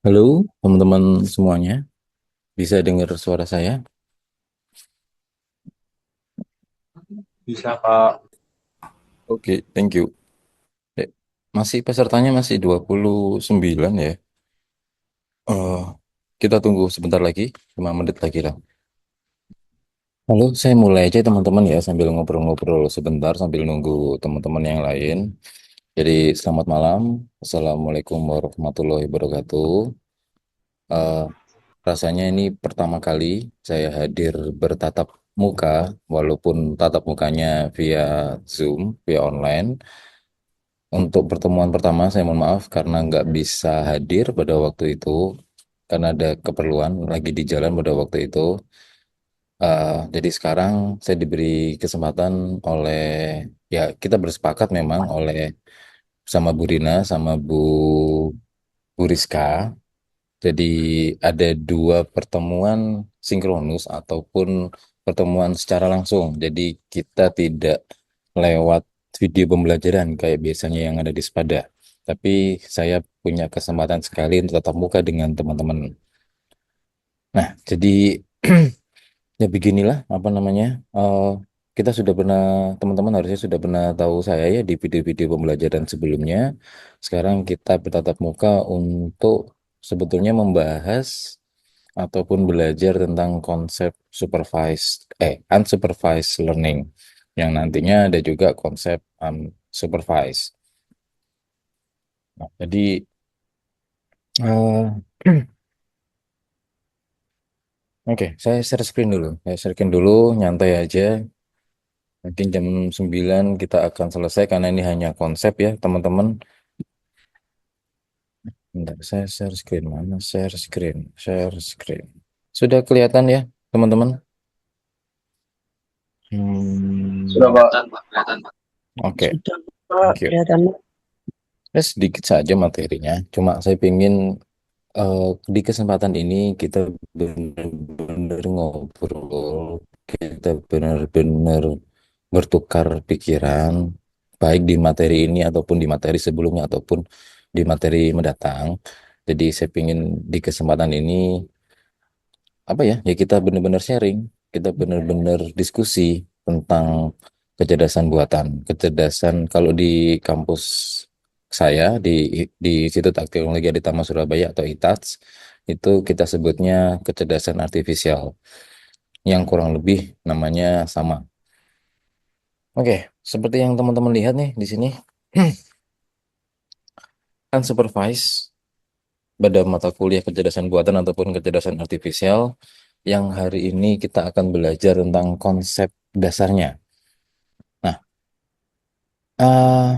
Halo teman-teman semuanya, bisa dengar suara saya? Bisa Kak. Oke, thank you. Eh, Masih pesertanya masih 29 ya. Eh, kita tunggu sebentar lagi, 5 menit lagi lah. Halo, saya mulai aja teman-teman ya sambil ngobrol-ngobrol sebentar sambil nunggu teman-teman yang lain. Jadi selamat malam, Assalamualaikum warahmatullahi wabarakatuh. Eh, Rasanya ini pertama kali saya hadir bertatap muka, walaupun tatap mukanya via Zoom, via online. Untuk pertemuan pertama, saya mohon maaf karena nggak bisa hadir pada waktu itu, karena ada keperluan lagi di jalan pada waktu itu. Jadi sekarang saya diberi kesempatan oleh, ya kita bersepakat memang oleh sama Bu Rina, sama Bu Rizka. Jadi ada dua pertemuan sinkronus ataupun pertemuan secara langsung. Jadi kita tidak lewat video pembelajaran kayak biasanya yang ada di Spada. Tapi saya punya kesempatan sekali untuk tatap muka dengan teman-teman. Nah, jadi ya beginilah apa namanya. eh, kita sudah pernah, teman-teman harusnya sudah pernah tahu saya ya di video-video pembelajaran sebelumnya. Sekarang kita bertatap muka untuk sebetulnya membahas ataupun belajar tentang konsep unsupervised learning yang nantinya ada juga konsep unsupervised. Nah, jadi eh, oke, saya share screen dulu. Saya share screen dulu, nyantai aja. Mungkin jam 9 kita akan selesai karena ini hanya konsep ya, teman-teman. Bentar, saya share screen mana? Share screen, share screen. Sudah kelihatan ya, teman-teman? Sudah Hmm, Pak. oke, Sudah Pak, thank you. kelihatannya. Ya, sedikit saja materinya. Cuma saya ingin eh, di kesempatan ini kita benar-benar ngobrol, kita benar-benar bertukar pikiran, baik di materi ini ataupun di materi sebelumnya ataupun di materi mendatang. Jadi saya ingin di kesempatan ini apa ya, ya kita benar-benar sharing, kita benar-benar diskusi tentang kecerdasan buatan, kecerdasan kalau di kampus saya di Institut Teknologi Aditama Surabaya atau ITATS itu kita sebutnya kecerdasan artifisial yang kurang lebih namanya sama. Oke, seperti yang teman-teman lihat nih di sini, unsupervised pada mata kuliah kecerdasan buatan ataupun kecerdasan artifisial yang hari ini kita akan belajar tentang konsep dasarnya. Nah, eh,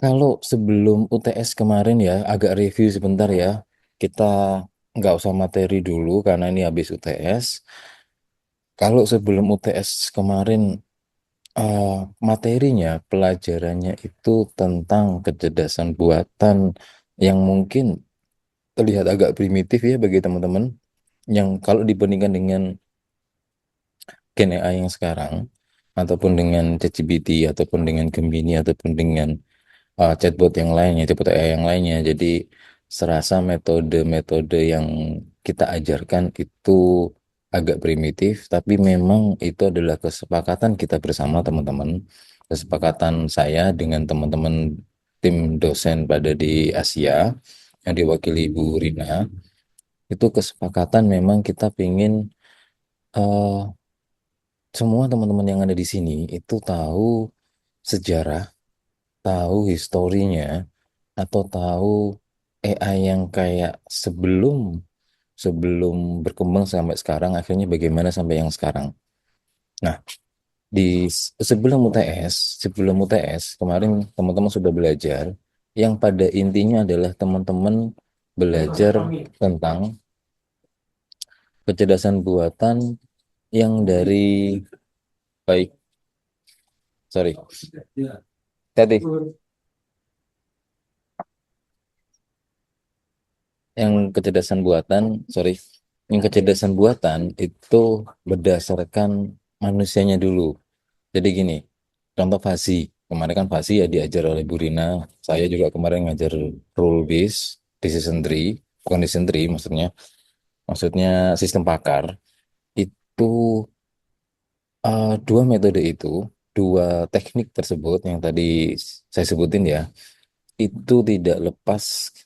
kalau sebelum UTS kemarin ya, agak review sebentar ya. Kita nggak usah materi dulu karena ini habis UTS. Kalau sebelum UTS kemarin, eh, materinya, pelajarannya itu tentang kecerdasan buatan yang mungkin terlihat agak primitif ya bagi teman-teman. Yang kalau dibandingkan dengan Gen AI yang sekarang, ataupun dengan ChatGPT, ataupun dengan Gemini, ataupun dengan chatbot yang lainnya, chatbot AI yang lainnya. Jadi serasa metode-metode yang kita ajarkan itu agak primitif, tapi memang itu adalah kesepakatan kita bersama teman-teman, kesepakatan saya dengan teman-teman tim dosen pada di Asia yang diwakili Ibu Rina. Itu kesepakatan memang kita ingin semua teman-teman yang ada di sini itu tahu sejarah, tahu historinya, atau tahu AI yang kayak sebelum sebelum berkembang sampai sekarang, akhirnya bagaimana sampai yang sekarang. Nah, di sebelum UTS, sebelum UTS kemarin teman-teman sudah belajar, yang pada intinya adalah teman-teman belajar tentang kecerdasan buatan yang dari baik, sorry, tadi yang kecerdasan buatan, sorry, yang kecerdasan buatan itu berdasarkan manusianya dulu. Jadi gini, contoh Fasi. Kemarin kan Fasi ya diajar oleh Bu Rina. Saya juga kemarin ngajar rule based decision tree, bukan decision tree maksudnya. Maksudnya sistem pakar. Itu dua metode itu, dua teknik tersebut yang tadi saya sebutin ya, itu tidak lepas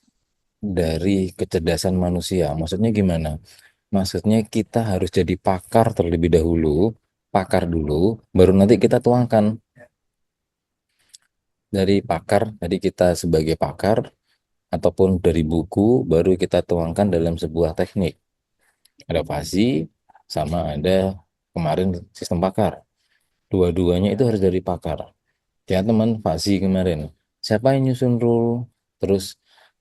dari kecerdasan manusia. Maksudnya gimana? Maksudnya kita harus jadi pakar terlebih dahulu, pakar dulu, baru nanti kita tuangkan dari pakar. Jadi kita sebagai pakar ataupun dari buku baru kita tuangkan dalam sebuah teknik. Ada fasi sama ada kemarin sistem pakar. Dua-duanya itu harus dari pakar. Ya teman fasi kemarin. Siapa yang nyusun rule? Terus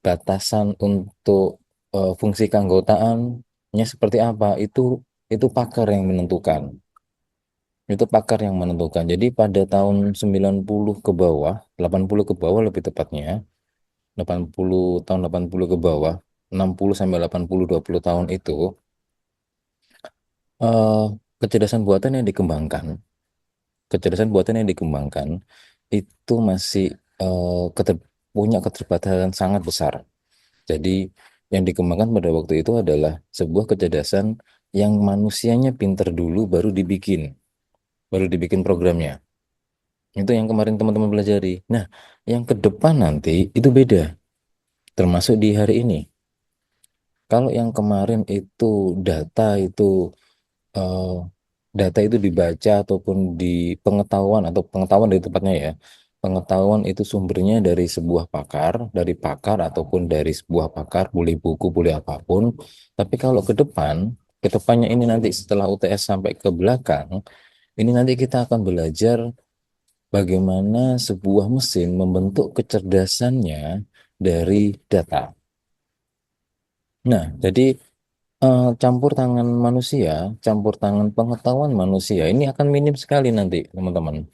batasan untuk fungsi keanggotaannya seperti apa? Itu pakar yang menentukan. Itu pakar yang menentukan. Jadi pada tahun 90 ke bawah, 80 ke bawah lebih tepatnya, 80 tahun 80 ke bawah, 60 sampai 80 20 tahun itu eh, kecerdasan buatan yang dikembangkan. Kecerdasan buatan yang dikembangkan itu masih punya keterbatasan sangat besar. Jadi yang dikembangkan pada waktu itu adalah sebuah kecerdasan yang manusianya pinter dulu baru dibikin programnya. Itu yang kemarin teman-teman pelajari. Nah, yang ke depan nanti itu beda, termasuk di hari ini. Kalau yang kemarin itu data itu eh, data itu dibaca ataupun di pengetahuan atau pengetahuan dari tempatnya ya. Pengetahuan itu sumbernya dari sebuah pakar, dari pakar ataupun dari sebuah pakar, boleh buku, boleh apapun. Tapi kalau ke depannya ini nanti setelah UTS sampai ke belakang, ini nanti kita akan belajar bagaimana sebuah mesin membentuk kecerdasannya dari data. Nah, jadi campur tangan manusia, campur tangan pengetahuan manusia ini akan minim sekali nanti, teman-teman.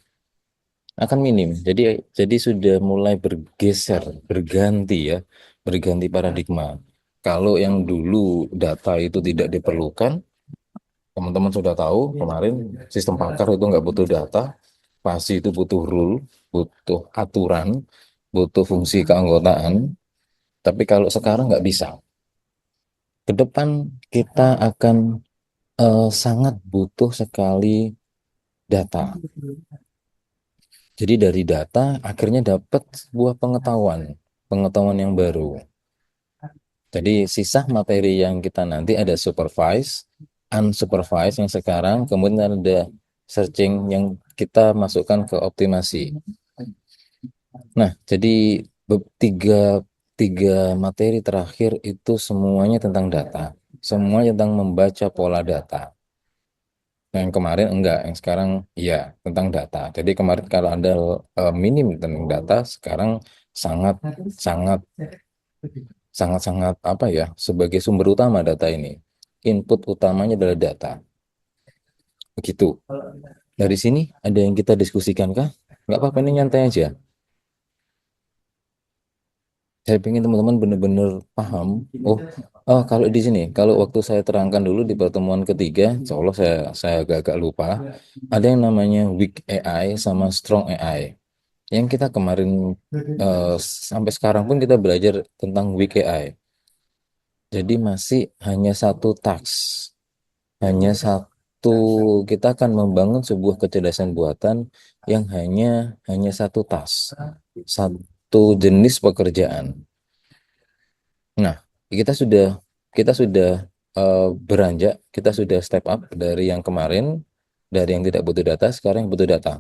Akan minim. Jadi sudah mulai bergeser, berganti ya, berganti paradigma. Kalau yang dulu data itu tidak diperlukan, teman-teman sudah tahu kemarin sistem pakar itu nggak butuh data, pasti itu butuh rule, butuh aturan, butuh fungsi keanggotaan. Tapi kalau sekarang nggak bisa. Ke depan kita akan sangat butuh sekali data. Jadi dari data akhirnya dapat sebuah pengetahuan, pengetahuan yang baru. Jadi sisa materi yang kita nanti ada supervised, unsupervised yang sekarang, kemudian ada searching yang kita masukkan ke optimasi. Nah, jadi tiga, tiga materi terakhir itu semuanya tentang data. Semuanya tentang membaca pola data. Nah, yang kemarin enggak, yang sekarang iya tentang data. Jadi kemarin kalau ada minim tentang data, sekarang sangat sangat sangat apa ya sebagai sumber utama data ini. Input utamanya adalah data. Begitu. Dari sini ada yang kita diskusikan kah? Nggak apa-apa ini nyantai aja. Saya ingin teman-teman benar-benar paham. Oh, kalau di sini, kalau waktu saya terangkan dulu di pertemuan ketiga, insya Allah saya agak-agak lupa. Ada yang namanya weak AI sama strong AI. Yang kita kemarin sampai sekarang pun kita belajar tentang weak AI. Jadi masih hanya satu task, hanya satu kita akan membangun sebuah kecerdasan buatan yang hanya satu task, satu jenis pekerjaan. Nah, kita sudah kita sudah beranjak, kita sudah step up dari yang kemarin, dari yang tidak butuh data, sekarang yang butuh data.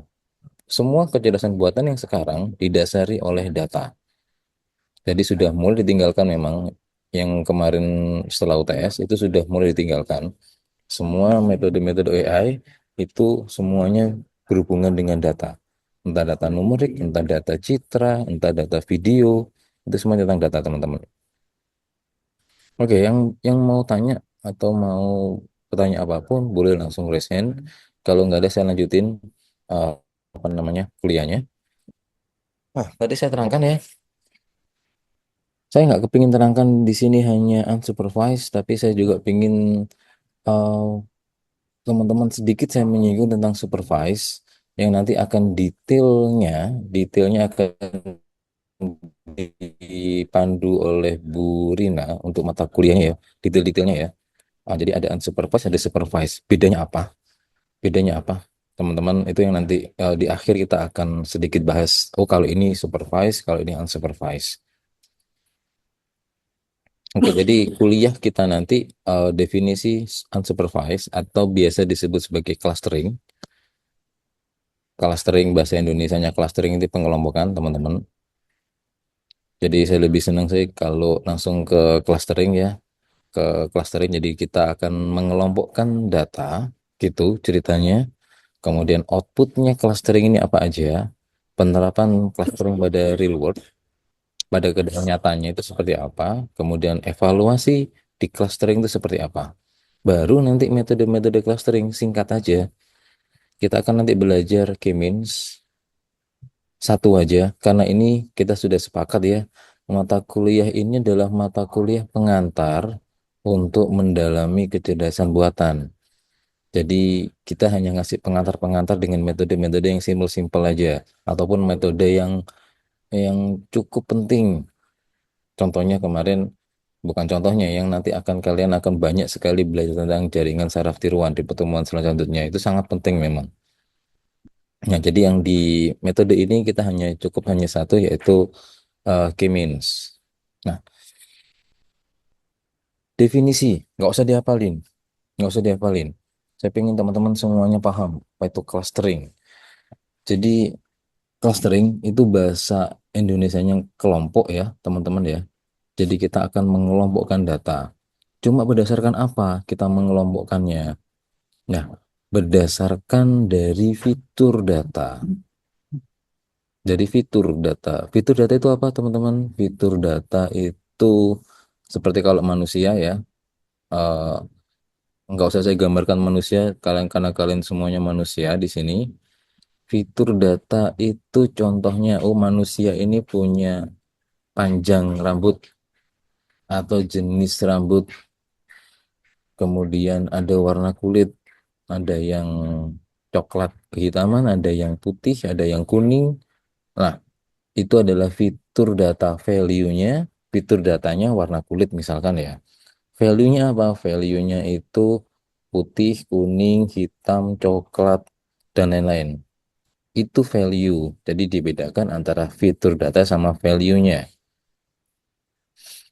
Semua kecerdasan buatan yang sekarang didasari oleh data. Jadi sudah mulai ditinggalkan memang yang kemarin setelah UTS itu sudah mulai ditinggalkan. Semua metode-metode AI itu semuanya berhubungan dengan data. Entah data numerik, entah data citra, entah data video, itu semua tentang data teman-teman. Oke, yang mau tanya atau mau bertanya apapun boleh langsung raise hand. Kalau nggak ada saya lanjutin eh, apa namanya kuliahnya. Tadi saya terangkan ya. Saya nggak kepingin terangkan di sini hanya unsupervised, tapi saya juga pingin eh, teman-teman sedikit saya menyinggung tentang supervise. yang nanti akan detailnya akan dipandu oleh Bu Rina untuk mata kuliahnya ya, detail-detailnya ya. Jadi ada unsupervised, ada supervised. Bedanya apa? Bedanya apa? Teman-teman, itu yang nanti di akhir kita akan sedikit bahas. Oh, kalau ini supervised, kalau ini unsupervised. Oke, jadi kuliah kita nanti definisi unsupervised atau biasa disebut sebagai clustering. Clustering bahasa Indonesianya clustering itu pengelompokan, teman-teman. Jadi saya lebih senang sih kalau langsung ke clustering ya, ke clustering. Jadi kita akan mengelompokkan data gitu ceritanya. Kemudian outputnya clustering ini apa aja? Penerapan clustering pada real world, pada keadaan nyatanya itu seperti apa? Kemudian evaluasi di clustering itu seperti apa? Baru nanti metode-metode clustering singkat aja. Kita akan nanti belajar K-means satu aja, karena ini kita sudah sepakat ya, mata kuliah ini adalah mata kuliah pengantar untuk mendalami kecerdasan buatan. Jadi kita hanya ngasih pengantar-pengantar dengan metode-metode yang simpel-simpel aja, ataupun metode yang cukup penting. Contohnya kemarin, bukan contohnya, yang nanti kalian akan banyak sekali belajar tentang jaringan saraf tiruan di pertemuan selanjutnya. Itu sangat penting memang. Nah, jadi yang di metode ini kita hanya satu, yaitu K-means. Nah, definisi nggak usah dihafalin, nggak usah dihafalin. Saya pengen teman-teman semuanya paham apa itu clustering. Jadi clustering itu bahasa Indonesianya kelompok ya, teman-teman ya. Jadi kita akan mengelompokkan data. Cuma berdasarkan apa kita mengelompokkannya? Nah, berdasarkan dari fitur data. Dari fitur data. Fitur data itu apa, teman-teman? Fitur data itu seperti kalau manusia ya, eh, nggak usah saya gambarkan manusia, kalian karena kalian semuanya manusia di sini. Fitur data itu contohnya, oh manusia ini punya panjang rambut atau jenis rambut, kemudian ada warna kulit, ada yang coklat kehitaman, ada yang putih, ada yang kuning. Nah, itu adalah fitur data value-nya, fitur datanya warna kulit misalkan ya. Value-nya apa? Value-nya itu putih, kuning, hitam, coklat, dan lain-lain. Itu value. Jadi dibedakan antara fitur data sama value-nya.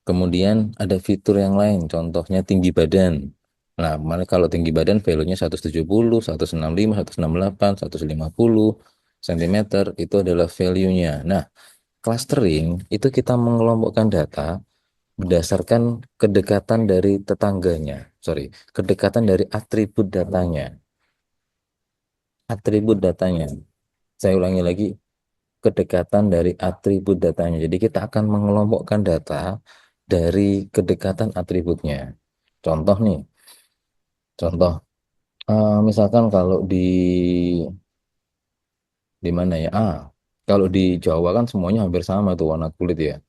Kemudian ada fitur yang lain, contohnya tinggi badan. Nah, mana kalau tinggi badan value-nya 170, 165, 168, 150 cm itu adalah value-nya. Nah, clustering itu kita mengelompokkan data berdasarkan kedekatan dari tetangganya. Sorry, kedekatan dari atribut datanya. Atribut datanya. Saya ulangi lagi, kedekatan dari atribut datanya. Jadi kita akan mengelompokkan data dari kedekatan atributnya. Contoh nih, contoh. Misalkan kalau di mana ya? Kalau di Jawa kan semuanya hampir sama tuh warna kulit ya.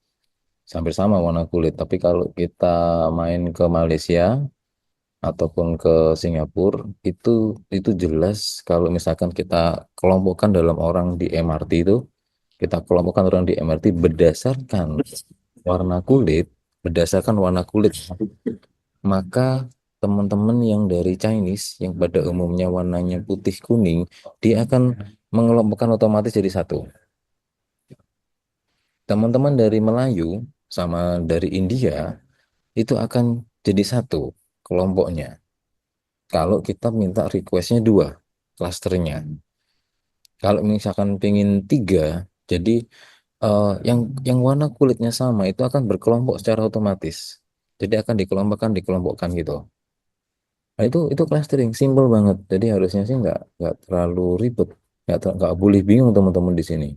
Hampir sama warna kulit. Tapi kalau kita main ke Malaysia ataupun ke Singapura, itu jelas kalau misalkan kita kelompokkan dalam orang di MRT itu, kita kelompokkan orang di MRT warna kulit, berdasarkan warna kulit, maka teman-teman yang dari Chinese yang pada umumnya warnanya putih kuning, dia akan mengelompokkan otomatis jadi satu. Teman-teman dari Melayu sama dari India itu akan jadi satu kelompoknya. Kalau kita minta requestnya dua, klasternya. Kalau misalkan pengen tiga, jadi yang warna kulitnya sama itu akan berkelompok secara otomatis. Jadi akan dikelompokkan gitu. Nah, itu clustering, simple banget. Jadi harusnya sih nggak terlalu ribet, nggak boleh bingung teman-teman di sini.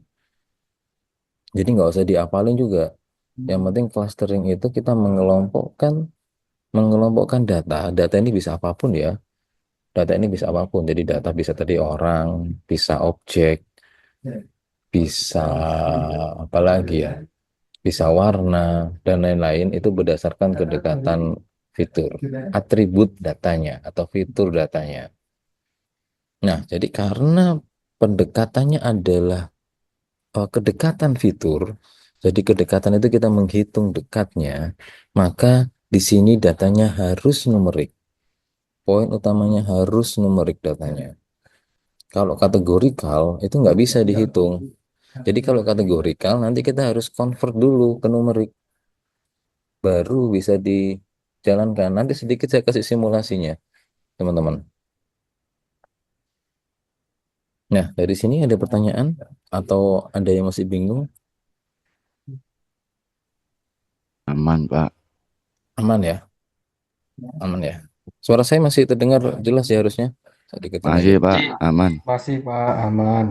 Jadi nggak usah diapalin juga. Yang penting clustering itu kita mengelompokkan data. Data ini bisa apapun ya. Data ini bisa apapun. Jadi data bisa tadi orang, bisa objek, bisa apa lagi ya, bisa warna dan lain-lain. Itu berdasarkan kedekatan fitur, atribut datanya atau fitur datanya. Nah, jadi karena pendekatannya adalah kedekatan fitur. Jadi kedekatan itu kita menghitung dekatnya, maka di sini datanya harus numerik. Poin utamanya harus numerik datanya. Kalau kategorikal itu nggak bisa dihitung. Jadi kalau kategorikal nanti kita harus convert dulu ke numerik, baru bisa dijalankan. Nanti sedikit saya kasih simulasinya, teman-teman. Nah, dari sini ada pertanyaan atau ada yang masih bingung? Aman, Pak. Aman ya? Aman ya? Suara saya masih terdengar jelas ya harusnya? Saya deketin aja. Masih, Pak. Aman. Masih Pak, aman.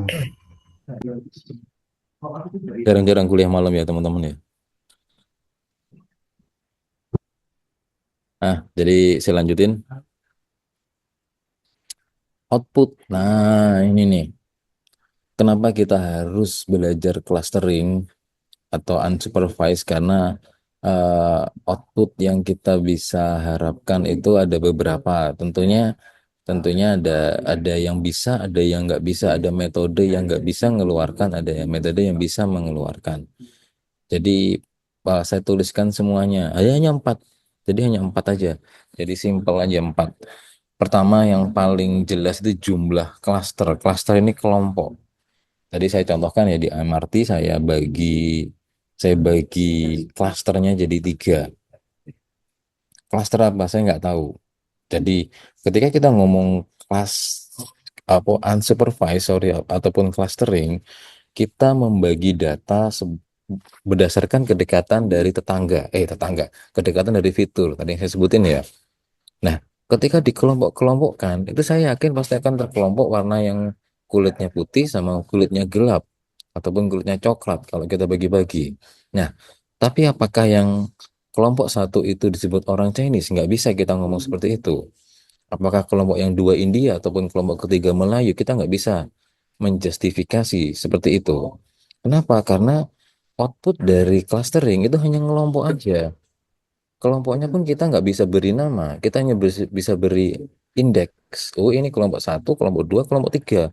Jarang-jarang kuliah malam ya, teman-teman ya. Nah, jadi saya lanjutin. Output. Nah, ini nih. Kenapa kita harus belajar clustering atau unsupervised? Karena output yang kita bisa harapkan itu ada beberapa. Tentunya ada yang bisa, ada yang nggak bisa, ada metode yang nggak bisa mengeluarkan, ada metode yang bisa mengeluarkan. Jadi saya tuliskan semuanya. Hanya empat. Jadi hanya empat aja. Jadi simpel aja empat. Pertama yang paling jelas itu jumlah klaster. Klaster ini kelompok. Tadi saya contohkan ya di MRT saya bagi klasternya jadi tiga. Klaster apa? Saya nggak tahu. Jadi ketika kita ngomong kelas apa unsupervised sorry, ataupun clustering, kita membagi data berdasarkan kedekatan dari tetangga, kedekatan dari fitur tadi yang saya sebutin ya. Nah, ketika dikelompok-kelompokkan, itu saya yakin pasti akan terkelompok warna yang kulitnya putih sama kulitnya gelap ataupun kulitnya coklat kalau kita bagi-bagi. Nah, tapi apakah yang kelompok satu itu disebut orang Chinese? Nggak bisa kita ngomong seperti itu. Apakah kelompok yang dua India ataupun kelompok ketiga Melayu, kita nggak bisa menjustifikasi seperti itu. Kenapa? Karena output dari clustering itu hanya ngelompok aja. Kelompoknya pun kita nggak bisa beri nama, kita hanya bisa beri indeks. Oh, ini kelompok satu, kelompok dua, kelompok tiga.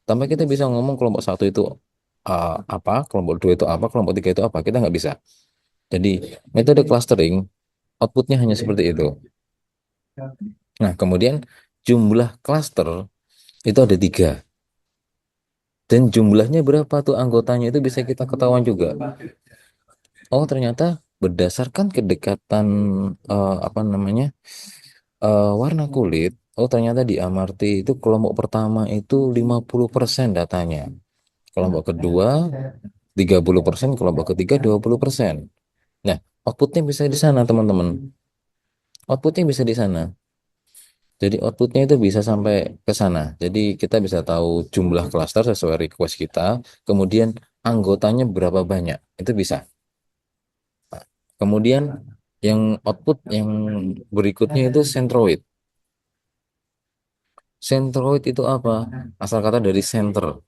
Tanpa kita bisa ngomong kelompok satu itu apa, kelompok dua itu apa, kelompok tiga itu apa, kita nggak bisa. Jadi metode clustering outputnya hanya seperti itu. Nah, kemudian jumlah cluster itu ada tiga. Dan jumlahnya berapa tuh anggotanya itu bisa kita ketahuan juga. Oh, ternyata berdasarkan kedekatan apa namanya warna kulit. Oh, ternyata di Amarty itu kelompok pertama itu 50% datanya. Kelompok kedua 30%, kelompok ketiga 20%. Nah, outputnya bisa di sana, teman-teman. Outputnya bisa di sana. Jadi outputnya itu bisa sampai ke sana. Jadi kita bisa tahu jumlah klaster sesuai request kita, kemudian anggotanya berapa banyak. Itu bisa. Kemudian yang output yang berikutnya itu centroid. Centroid itu apa? Asal kata dari center.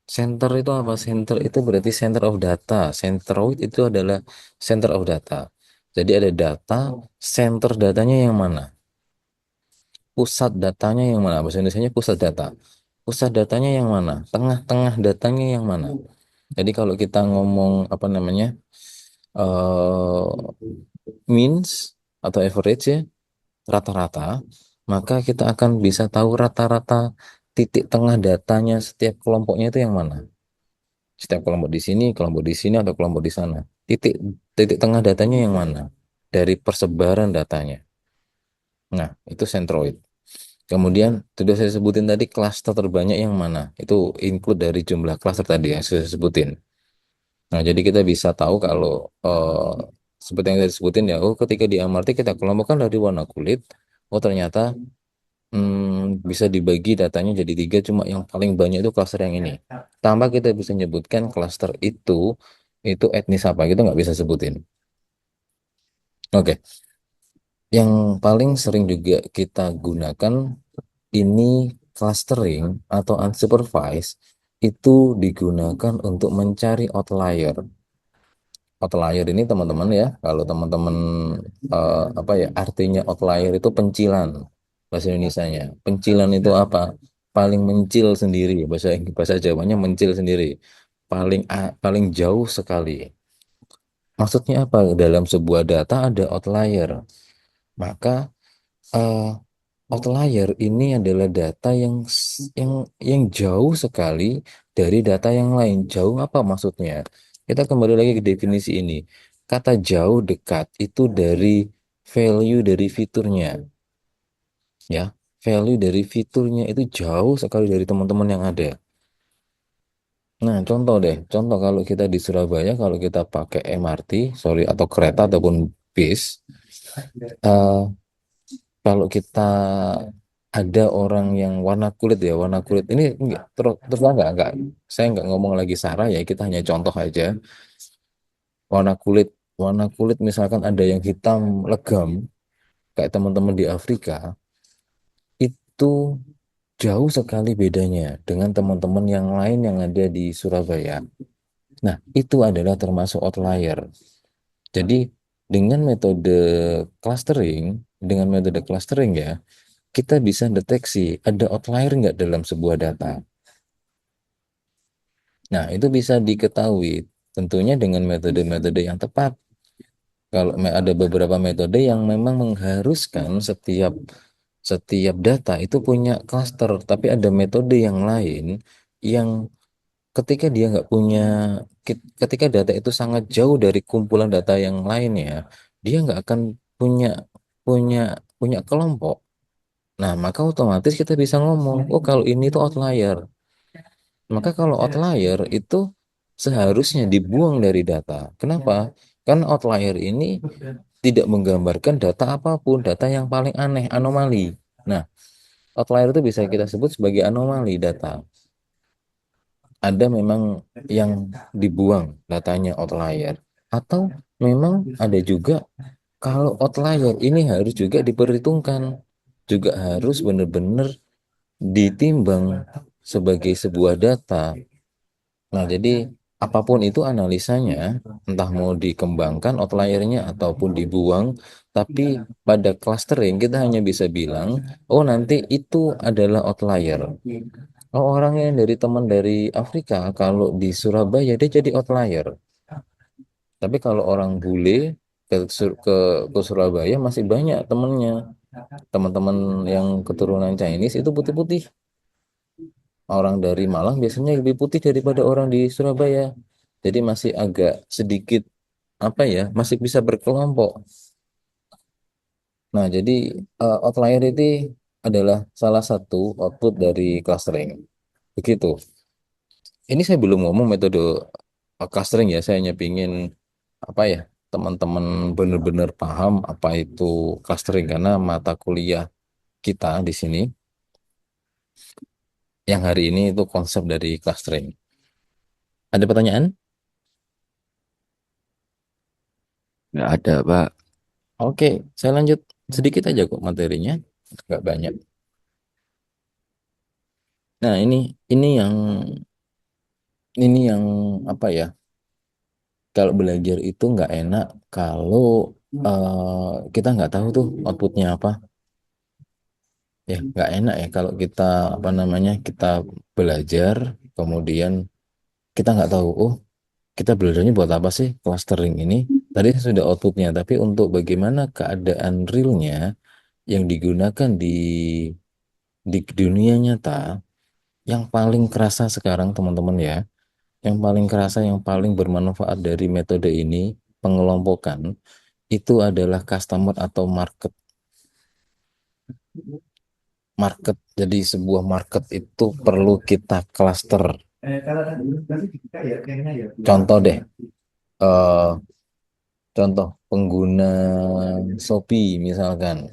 Center itu apa? Center itu berarti center of data. Centroid itu adalah center of data. Jadi ada data, center datanya yang mana? Pusat datanya yang mana? Bahasa Indonesianya pusat data. Pusat datanya yang mana? Tengah-tengah datanya yang mana? Jadi kalau kita ngomong apa namanya eh means atau average ya, rata-rata, maka kita akan bisa tahu rata-rata titik tengah datanya setiap kelompoknya itu yang mana. Setiap kelompok di sini atau kelompok di sana. Titik titik tengah datanya yang mana? Dari persebaran datanya. Nah, itu centroid. Kemudian sudah saya sebutin tadi klaster terbanyak yang mana? Itu include dari jumlah klaster tadi yang saya sebutin. Nah, jadi kita bisa tahu kalau seperti yang saya sebutin ya, oh ketika di MRT kita kelompokkan dari warna kulit, oh ternyata bisa dibagi datanya jadi tiga, cuma yang paling banyak itu klaster yang ini. Tambah kita bisa nyebutkan klaster itu etnis apa, kita nggak bisa sebutin. Oke, yang paling sering juga kita gunakan ini clustering atau unsupervised itu digunakan untuk mencari outlier. Outlier ini teman-teman ya, kalau teman-teman apa ya artinya outlier itu pencilan bahasa Indonesianya. Pencilan itu apa? paling mencil sendiri, bahasa bahasa Jawanya mencil sendiri, paling jauh sekali. Maksudnya apa? Dalam sebuah data ada outlier. Maka eh, outlier ini adalah data yang jauh sekali dari data yang lain. Jauh apa maksudnya? Kita kembali lagi ke definisi ini. Kata jauh dekat itu dari value dari fiturnya, ya. Value dari fiturnya itu jauh sekali dari teman-teman yang ada. Nah, contoh deh, contoh kalau kita di Surabaya, kalau kita pakai MRT, sorry, atau kereta ataupun bis, eh, kalau kita ada orang yang warna kulit ya, warna kulit ini enggak, terus enggak, saya enggak ngomong lagi Sarah ya, kita hanya contoh aja. Warna kulit, warna kulit misalkan ada yang hitam legam, kayak teman-teman di Afrika, itu jauh sekali bedanya dengan teman-teman yang lain yang ada di Surabaya. Nah, itu adalah termasuk outlier. Jadi, dengan metode clustering, dengan metode clustering ya, kita bisa deteksi ada outlier nggak dalam sebuah data. Nah, itu bisa diketahui tentunya dengan metode-metode yang tepat. Kalau ada beberapa metode yang memang mengharuskan setiap setiap data itu punya cluster, tapi ada metode yang lain yang ketika dia nggak punya, ketika data itu sangat jauh dari kumpulan data yang lainnya, dia nggak akan punya punya punya kelompok. Nah, maka otomatis kita bisa ngomong, oh kalau ini tuh outlier. Maka kalau outlier itu seharusnya dibuang dari data. Kenapa? Karena outlier ini tidak menggambarkan data apapun, data yang paling aneh, anomali. Nah, outlier itu bisa kita sebut sebagai anomali data. Ada memang yang dibuang datanya outlier. Atau memang ada juga kalau outlier ini harus juga diperhitungkan. Juga harus benar-benar ditimbang sebagai sebuah data. Nah, jadi apapun itu analisanya, entah mau dikembangkan outliernya ataupun dibuang, tapi pada clustering kita hanya bisa bilang, oh nanti itu adalah outlier. Oh, orang yang dari teman dari Afrika, kalau di Surabaya dia jadi outlier. Tapi kalau orang bule ke Surabaya masih banyak temennya. Teman-teman yang keturunan Chinese itu putih-putih. Orang dari Malang biasanya lebih putih daripada orang di Surabaya. Jadi masih agak sedikit apa ya, masih bisa berkelompok. Nah, jadi outlier itu adalah salah satu output dari clustering. Begitu. Ini saya belum ngomong metode clustering ya, saya hanya pingin apa ya, teman-teman benar-benar paham apa itu clustering karena mata kuliah kita di sini yang hari ini itu konsep dari clustering. Ada pertanyaan? Nggak ada, Pak. Oke, saya lanjut sedikit aja kok materinya, nggak banyak. Nah, ini yang apa ya? Kalau belajar itu nggak enak kalau kita nggak tahu tuh outputnya apa. Ya, nggak enak ya kalau kita apa namanya kita belajar kemudian kita nggak tahu. Oh, kita belajarnya buat apa sih clustering ini? Tadi sudah outputnya, tapi untuk bagaimana keadaan realnya yang digunakan di dunia nyata yang paling kerasa sekarang teman-teman ya, yang paling kerasa, yang paling bermanfaat dari metode ini pengelompokan itu adalah customer atau market. Market, jadi sebuah market itu perlu kita cluster. Contoh deh, eh, contoh pengguna Shopee misalkan,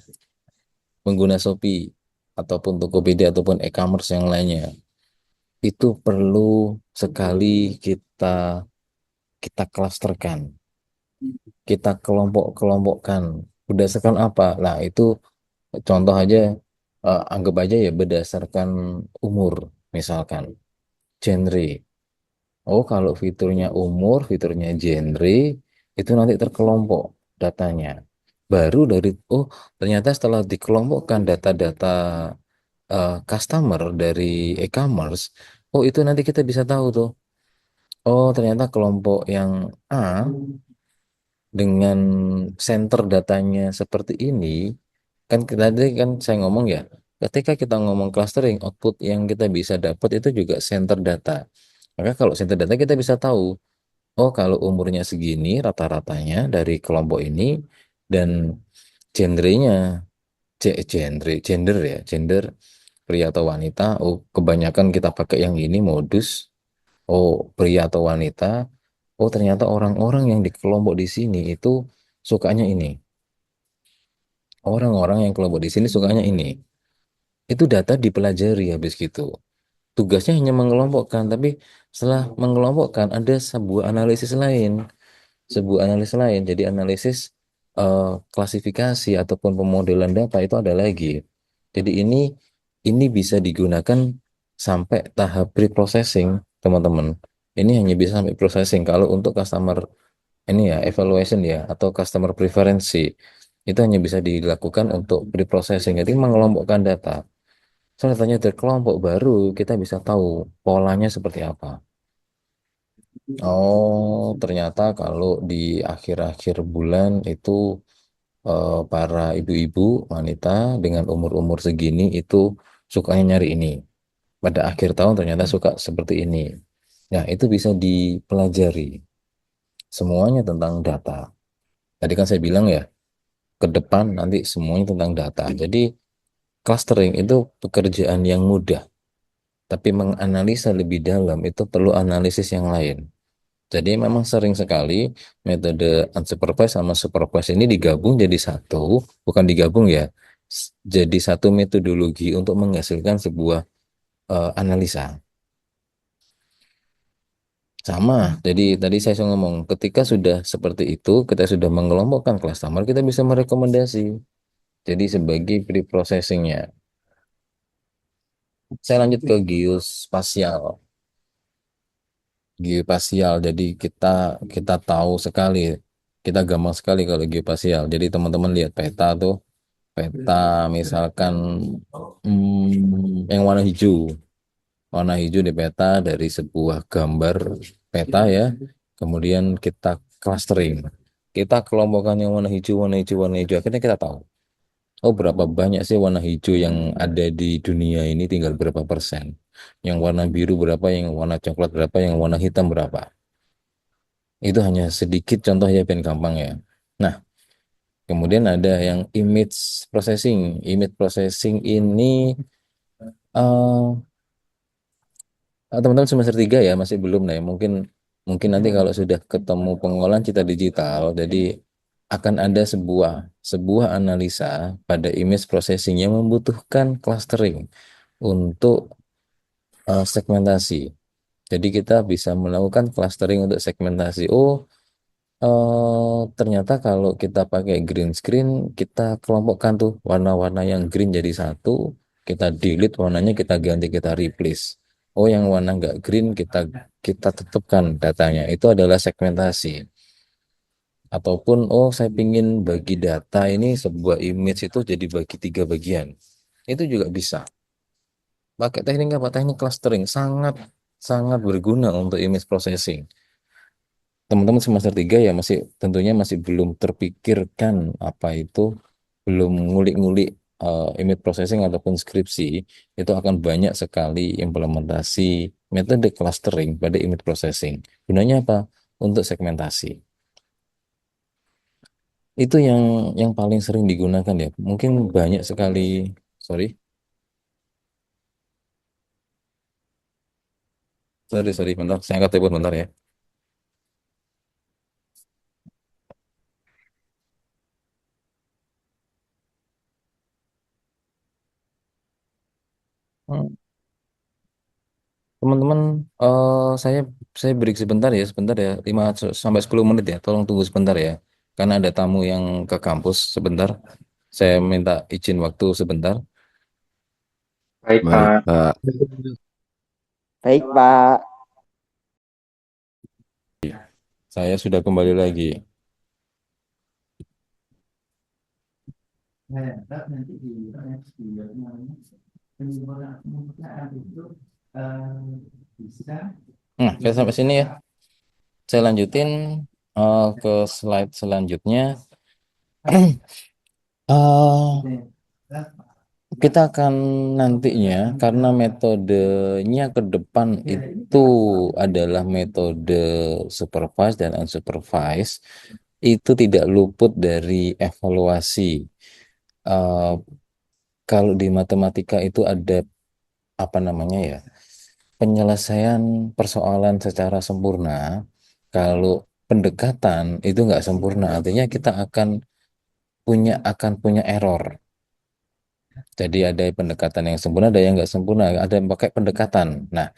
pengguna Shopee ataupun Tokopedia ataupun e-commerce yang lainnya itu perlu sekali kita kita klasterkan, kita kelompok-kelompokkan berdasarkan apa? Nah, itu contoh aja, anggap aja ya berdasarkan umur misalkan, genre. Oh, kalau fiturnya umur, fiturnya genre, itu nanti terkelompok datanya. Baru dari, oh ternyata setelah dikelompokkan data-data customer dari e-commerce, oh itu nanti kita bisa tahu tuh. Oh, ternyata kelompok yang A dengan center datanya seperti ini, kan tadi kan saya ngomong ya, ketika kita ngomong clustering, output yang kita bisa dapat itu juga center data. Maka kalau center data kita bisa tahu, oh kalau umurnya segini rata-ratanya dari kelompok ini dan genrenya, gender ya, gender pria atau wanita, oh kebanyakan kita pakai yang ini modus, oh pria atau wanita, oh ternyata orang-orang yang di kelompok di sini itu sukanya ini. Orang-orang yang kelompok di sini sukanya ini. Itu data dipelajari habis gitu. Tugasnya hanya mengelompokkan, tapi setelah mengelompokkan ada sebuah analisis lain. Sebuah analisis lain. Jadi analisis eh, klasifikasi ataupun pemodelan data itu ada lagi. Jadi ini bisa digunakan sampai tahap pre-processing, teman-teman. Ini hanya bisa sampai processing. Kalau untuk customer ini ya evaluation ya atau customer preference itu hanya bisa dilakukan untuk pre-processing. Jadi mengelompokkan data. Soalnya datanya dari kelompok baru kita bisa tahu polanya seperti apa. Oh, ternyata kalau di akhir-akhir bulan itu para ibu-ibu wanita dengan umur-umur segini itu sukanya nyari ini. Pada akhir tahun ternyata suka seperti ini. Nah, itu bisa dipelajari. Semuanya tentang data. Tadi kan saya bilang ya, ke depan nanti semuanya tentang data. Jadi clustering itu pekerjaan yang mudah, tapi menganalisa lebih dalam itu perlu analisis yang lain. Jadi memang sering sekali metode unsupervised sama supervised ini digabung jadi satu, bukan digabung ya, jadi satu metodologi untuk menghasilkan sebuah analisa. Sama, jadi tadi saya sudah ngomong, ketika sudah seperti itu, kita sudah mengelompokkan customer, kita bisa merekomendasi. Jadi sebagai pre-processingnya. Saya lanjut ke geospasial. Geospasial, jadi kita tahu sekali, kita gampang sekali kalau geospasial. Jadi teman-teman lihat peta tuh, peta misalkan yang warna hijau. Warna hijau di peta dari sebuah gambar peta ya. Kemudian kita clustering. Kita kelompokkan yang warna hijau, warna hijau, warna hijau. Akhirnya kita tahu. Oh, berapa banyak sih warna hijau yang ada di dunia ini tinggal berapa persen. Yang warna biru berapa, yang warna coklat berapa, yang warna hitam berapa. Itu hanya sedikit contoh ya, ben gampang ya. Nah, kemudian ada yang image processing. Image processing ini eh, teman-teman semester 3 ya, masih belum lah ya. Mungkin mungkin nanti kalau sudah ketemu pengolahan cita digital, jadi akan ada sebuah analisa pada image processing yang membutuhkan clustering untuk segmentasi. Jadi kita bisa melakukan clustering untuk segmentasi. Oh, ternyata kalau kita pakai green screen, kita kelompokkan tuh warna-warna yang green jadi satu, kita delete warnanya, kita ganti, kita replace. Oh, yang warna nggak green kita kita tetapkan datanya. Itu adalah segmentasi. Ataupun, oh saya pingin bagi data ini sebuah image itu jadi bagi 3 bagian. Itu juga bisa. Pakai teknik apa? Teknik clustering sangat sangat berguna untuk image processing. Teman-teman semester 3 ya masih tentunya masih belum terpikirkan apa itu, belum ngulik-ngulik image processing ataupun skripsi, itu akan banyak sekali implementasi metode clustering pada image processing. Gunanya apa? Untuk segmentasi. Itu yang paling sering digunakan ya. Mungkin banyak sekali, sorry, sorry, bentar, saya angkat telepon bentar ya. Hmm. Teman-teman, saya break sebentar ya, 5 sampai 10 menit ya. Tolong tunggu sebentar ya. Karena ada tamu yang ke kampus sebentar. Saya minta izin waktu sebentar. Baik, Baik, Pak. Pak. Baik, Pak. Saya sudah kembali lagi. Nah, kita sampai sini ya. Saya lanjutin ke slide selanjutnya. Eh, kita akan nantinya, karena metodenya ke depan itu adalah metode supervised dan unsupervised, itu tidak luput dari evaluasi. Eh, kalau di matematika itu ada apa namanya ya, penyelesaian persoalan secara sempurna. Kalau pendekatan itu nggak sempurna, artinya kita akan punya error. Jadi ada pendekatan yang sempurna, ada yang nggak sempurna, ada yang pakai pendekatan. Nah,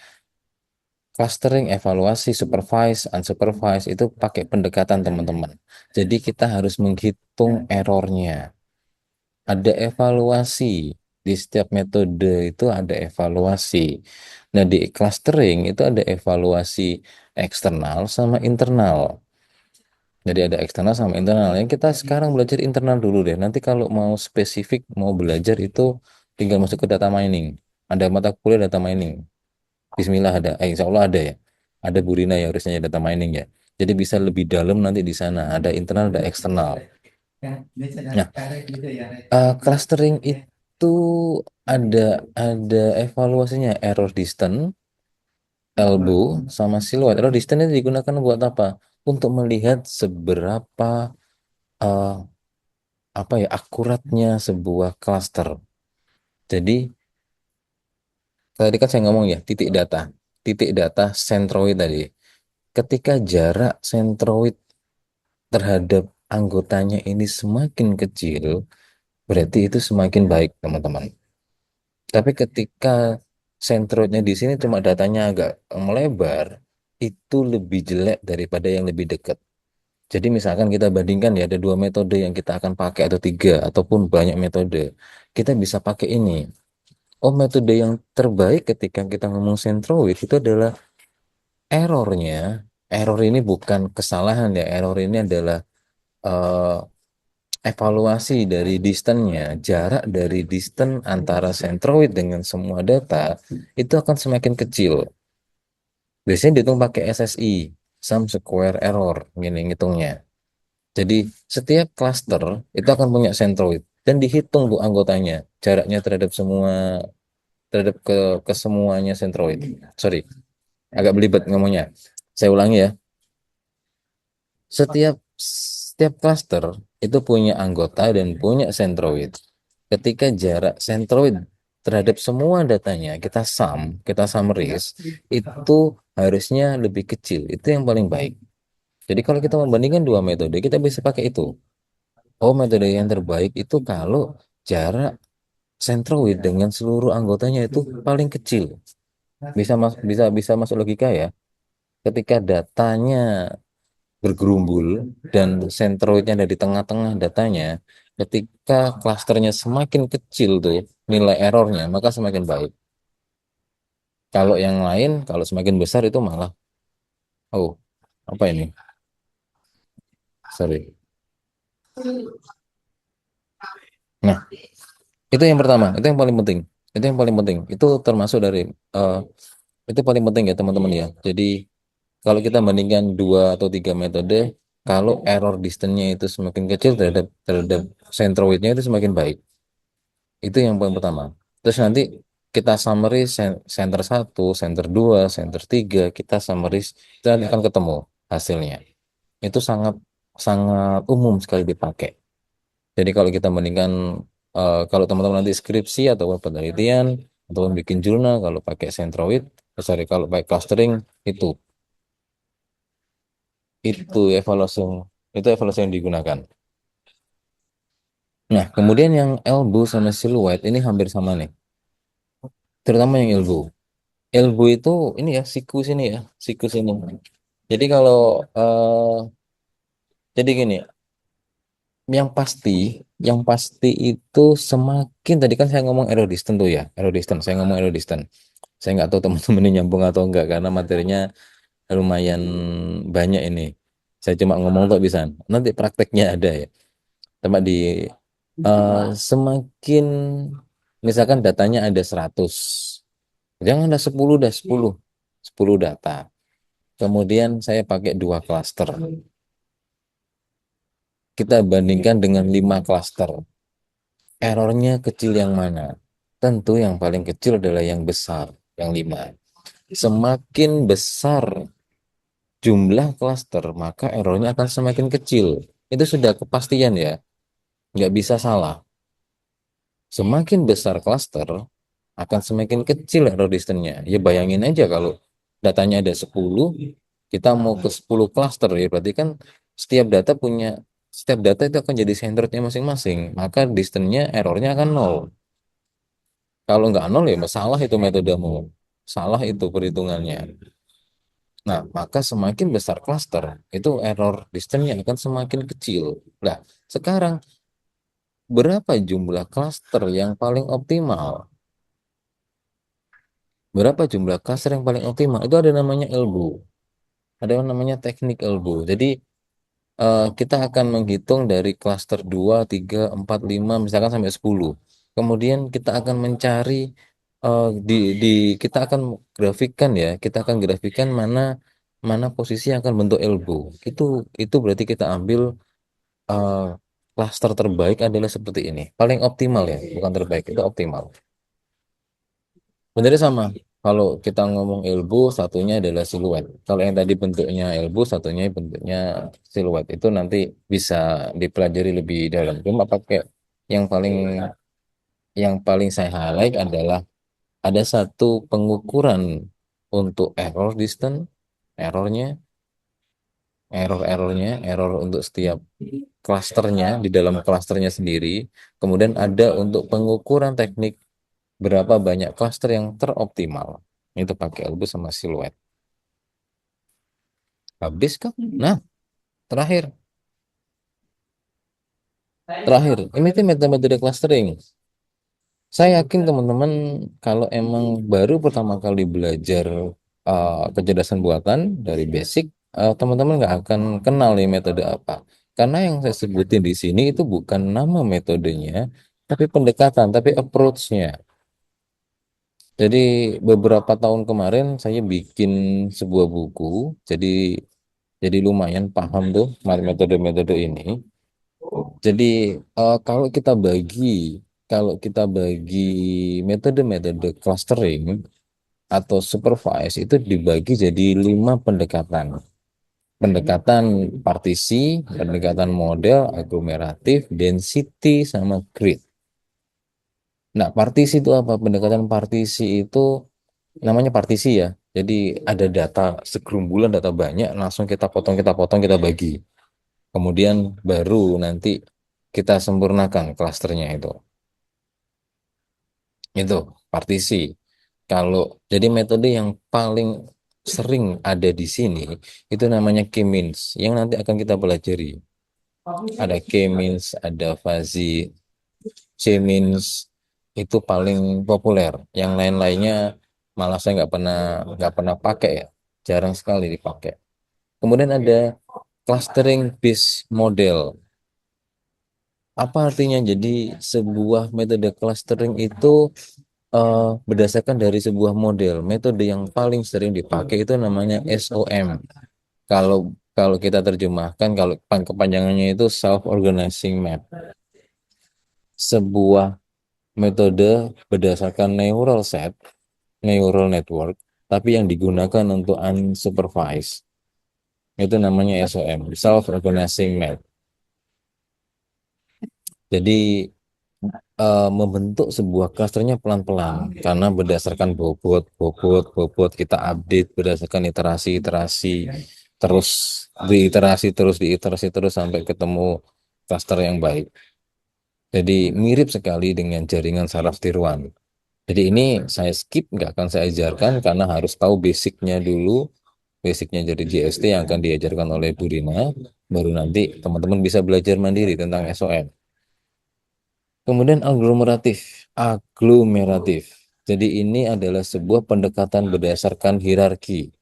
clustering, evaluasi, supervise, unsupervised itu pakai pendekatan teman-teman. Jadi kita harus menghitung errornya. Ada evaluasi. Di setiap metode itu ada evaluasi. Nah, di clustering itu ada evaluasi eksternal sama internal. Jadi ada eksternal sama internal. Yang kita sekarang belajar internal dulu deh. Nanti kalau mau spesifik, mau belajar itu tinggal masuk ke data mining. Ada mata kuliah data mining. Bismillah ada. Insya Allah ada ya. Ada Burina ya harusnya data mining ya. Jadi bisa lebih dalam nanti di sana. Ada internal, ada eksternal. Nah, clustering itu ada evaluasinya. Error distance, elbow, sama silhouette. Error distance itu digunakan buat apa? Untuk melihat seberapa eh, apa ya, akuratnya sebuah cluster. Jadi tadi kan saya ngomong ya, titik data sentroid tadi. Ketika jarak sentroid terhadap anggotanya ini semakin kecil, berarti itu semakin baik, teman-teman. Tapi ketika sentroidnya di sini cuma datanya agak melebar, itu lebih jelek daripada yang lebih dekat. Jadi misalkan kita bandingkan ya, ada dua metode yang kita akan pakai atau tiga, ataupun banyak metode. Kita bisa pakai ini. Oh, metode yang terbaik ketika kita ngomong centroid itu adalah errornya. Error ini bukan kesalahan ya. Error ini adalah eh, evaluasi dari distance-nya. Jarak dari distance antara centroid dengan semua data itu akan semakin kecil. Biasanya dihitung pakai SSI, sum square error, gini ngitungnya. Jadi setiap cluster itu akan punya centroid dan dihitung bu anggotanya, jaraknya terhadap ke semuanya centroid. Sorry, agak belibet ngomongnya. Saya ulangi ya. Setiap cluster itu punya anggota dan punya centroid. Ketika jarak centroid terhadap semua datanya kita summarize, itu harusnya lebih kecil. Itu yang paling baik. Jadi kalau kita membandingkan dua metode, kita bisa pakai itu. Oh, metode yang terbaik itu kalau jarak centroid dengan seluruh anggotanya itu paling kecil. Bisa masuk logika ya. Ketika datanya bergerumbul dan sentroidnya ada di tengah-tengah datanya, ketika klasternya semakin kecil tuh nilai errornya, maka semakin baik. Kalau yang lain, kalau semakin besar itu malah, oh, apa ini? Sorry. Nah, itu yang pertama, itu yang paling penting. Itu yang paling penting. Itu termasuk dari, eh, itu paling penting ya teman-teman ya. Jadi kalau kita bandingkan dua atau tiga metode, kalau error distance-nya itu semakin kecil terhadap terhadap centroidnya itu semakin baik. Itu yang paling pertama. Terus nanti kita summary center satu, center 2, center 3, kita summary, kita nanti akan ketemu hasilnya. Itu sangat sangat umum sekali dipakai. Jadi kalau kita bandingkan, kalau teman-teman nanti skripsi atau penelitian atau bikin jurnal, kalau pakai centroid, sorry, kalau pakai clustering, itu itu evaluasi itu evaluasi yang digunakan. Nah, kemudian yang elbow sama silhouette ini hampir sama nih, terutama yang elbow. Elbow itu ini ya, sikus ini ya, sikus ini. Jadi kalau jadi gini, yang pasti itu semakin, tadi kan saya ngomong arrow distance tuh ya, arrow distance. Saya ngomong arrow distance. Saya nggak tahu teman-teman ini nyambung atau enggak karena materinya lumayan banyak ini. Saya cuma ngomong tuh bisa. Nanti prakteknya ada ya. Coba di semakin Misalkan datanya ada 100. Jangan ada 10, dah 10. 10 data. Kemudian saya pakai 2 klaster. Kita bandingkan dengan 5 klaster. Errornya kecil yang mana? Tentu yang paling kecil adalah yang besar, yang 5. Semakin besar jumlah klaster, maka errornya akan semakin kecil. Itu sudah kepastian ya, nggak bisa salah. Semakin besar klaster, akan semakin kecil error distance-nya. Ya bayangin aja kalau datanya ada 10, kita mau ke 10 klaster ya, berarti kan setiap data itu akan jadi centerednya masing-masing. Maka distance-nya, errornya akan nol. Kalau nggak nol ya salah itu metodemu. Salah itu perhitungannya. Nah, maka semakin besar klaster, itu error distance-nya akan semakin kecil. Nah, sekarang berapa jumlah klaster yang paling optimal? Berapa jumlah klaster yang paling optimal? Itu ada namanya elbow. Ada yang namanya teknik elbow. Jadi kita akan menghitung dari klaster 2, 3, 4, 5, misalkan sampai 10. Kemudian kita akan mencari eh, di kita akan grafikkan ya, kita akan grafikkan mana mana posisi yang akan bentuk elbow. Itu berarti kita ambil eh, klaster terbaik adalah seperti ini. Paling optimal ya, bukan terbaik, itu optimal. Benernya sama. Kalau kita ngomong elbow, satunya adalah siluet. Kalau yang tadi bentuknya elbow, satunya bentuknya siluet. Itu nanti bisa dipelajari lebih dalam. Cuma pakai yang paling yang paling saya highlight adalah ada satu pengukuran untuk error distance, errornya, error untuk setiap klasternya di dalam klasternya sendiri. Kemudian ada untuk pengukuran teknik berapa banyak klaster yang teroptimal. Itu pakai elbow sama siluet. Habis kan? Nah, terakhir. Terakhir, ini tuh metode-metode clustering. Saya yakin teman-teman kalau emang baru pertama kali belajar kecerdasan buatan dari basic, teman-teman nggak akan kenal nih metode apa. Karena yang saya sebutin di sini itu bukan nama metodenya, tapi pendekatan, tapi approach-nya. Jadi beberapa tahun kemarin saya bikin sebuah buku, jadi jadi lumayan paham tuh metode-metode ini. Jadi kalau kita bagi metode-metode clustering atau supervise itu dibagi jadi 5 pendekatan. Pendekatan partisi, pendekatan model, aglomeratif, density, sama grid. Nah, partisi itu apa? Pendekatan partisi itu namanya partisi ya. Jadi ada data segerumbulan data banyak, langsung kita potong, kita bagi. Kemudian baru nanti kita sempurnakan klasternya itu. Itu partisi. Kalau jadi metode yang paling sering ada di sini itu namanya K-means yang nanti akan kita pelajari. Ada K-means, ada fuzzy, C-means itu paling populer. Yang lain-lainnya malah saya nggak pernah pakai ya, jarang sekali dipakai. Kemudian ada clustering based model. Apa artinya? Jadi sebuah metode clustering itu berdasarkan dari sebuah model. Metode yang paling sering dipakai itu namanya SOM. Kalau kalau kita terjemahkan, kalau kepanjangannya itu self organizing map. Sebuah metode berdasarkan neural set, neural network, tapi yang digunakan untuk unsupervised. Itu namanya SOM, self organizing map. Jadi membentuk sebuah klasternya pelan-pelan karena berdasarkan bobot kita update berdasarkan iterasi-iterasi, terus diiterasi terus sampai ketemu klaster yang baik. Jadi mirip sekali dengan jaringan saraf tiruan. Jadi ini saya skip, nggak akan saya ajarkan karena harus tahu basicnya dulu, basicnya jadi GST yang akan diajarkan oleh Bu Rina, baru nanti teman-teman bisa belajar mandiri tentang SOM. Kemudian aglomeratif. Jadi ini adalah sebuah pendekatan berdasarkan hierarki.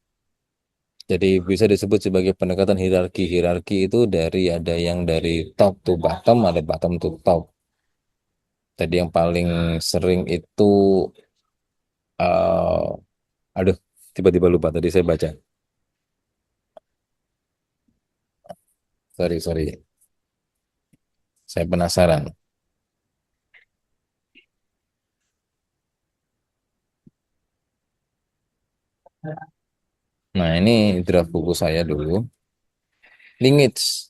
Jadi bisa disebut sebagai pendekatan hierarki. Hierarki itu ada yang dari top to bottom, ada bottom to top. Tadi yang paling sering itu, eh aduh, tiba-tiba lupa tadi saya baca. Sorry, sorry. Saya penasaran. Nah, ini draft buku saya dulu. Linkage.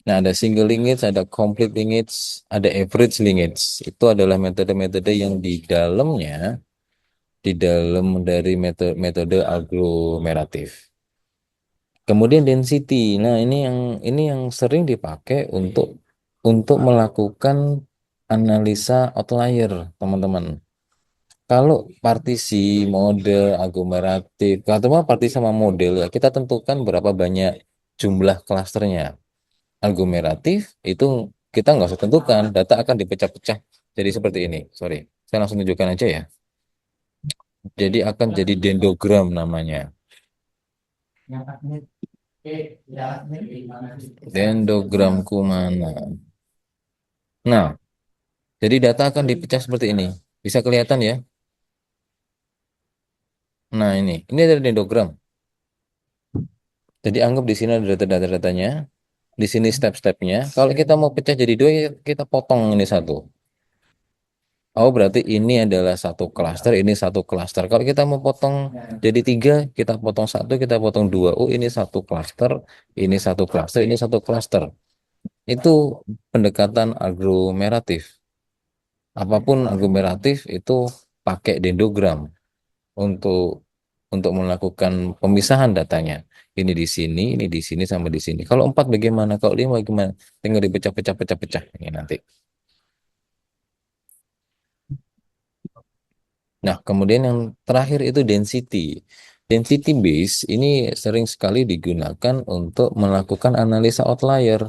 Nah, ada single linkage, ada complete linkage, ada average linkage. Itu adalah metode-metode yang di dalam dari metode aglomeratif. Kemudian density. Nah, ini yang sering dipakai untuk melakukan analisa outlier, teman-teman. Kalau partisi, model, aglomeratif, atau partisi sama model ya, kita tentukan berapa banyak jumlah klasternya. Aglomeratif itu kita nggak usah tentukan, data akan dipecah-pecah jadi seperti ini. Sorry, saya langsung tunjukkan aja ya. Jadi akan jadi dendrogram namanya. Dendrogramku mana? Nah, jadi data akan dipecah seperti ini. Bisa kelihatan ya? Nah, ini adalah dendrogram. Jadi anggap di sini ada data-datanya, di sini step-stepnya. Kalau kita mau pecah jadi dua, ya kita potong ini satu. Oh, berarti ini adalah satu klaster, ini satu klaster. Kalau kita mau potong jadi tiga, kita potong satu, kita potong dua. Oh, ini satu klaster, ini satu klaster, ini satu klaster. Itu pendekatan aglomeratif. Apapun aglomeratif itu pakai dendrogram untuk melakukan pemisahan datanya. Ini di sini, sama di sini. Kalau empat bagaimana? Kalau lima bagaimana? Tinggal dipecah-pecah-pecah-pecah. Ini nanti. Nah, kemudian yang terakhir itu density. Density base ini sering sekali digunakan untuk melakukan analisa outlier.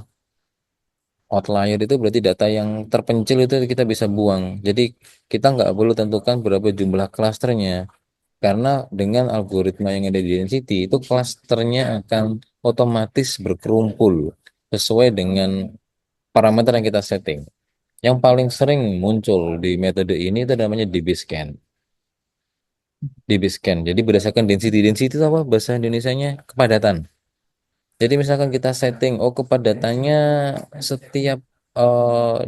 Outlier itu berarti data yang terpencil itu kita bisa buang. Jadi kita nggak perlu tentukan berapa jumlah klasternya. Karena dengan algoritma yang ada di density itu klasternya akan otomatis berkerumpul sesuai dengan parameter yang kita setting. Yang paling sering muncul di metode ini itu namanya DB-scan. DB-scan. Jadi berdasarkan density. Density itu apa? Bahasa Indonesianya kepadatan. Jadi misalkan kita setting, oh kepadatannya setiap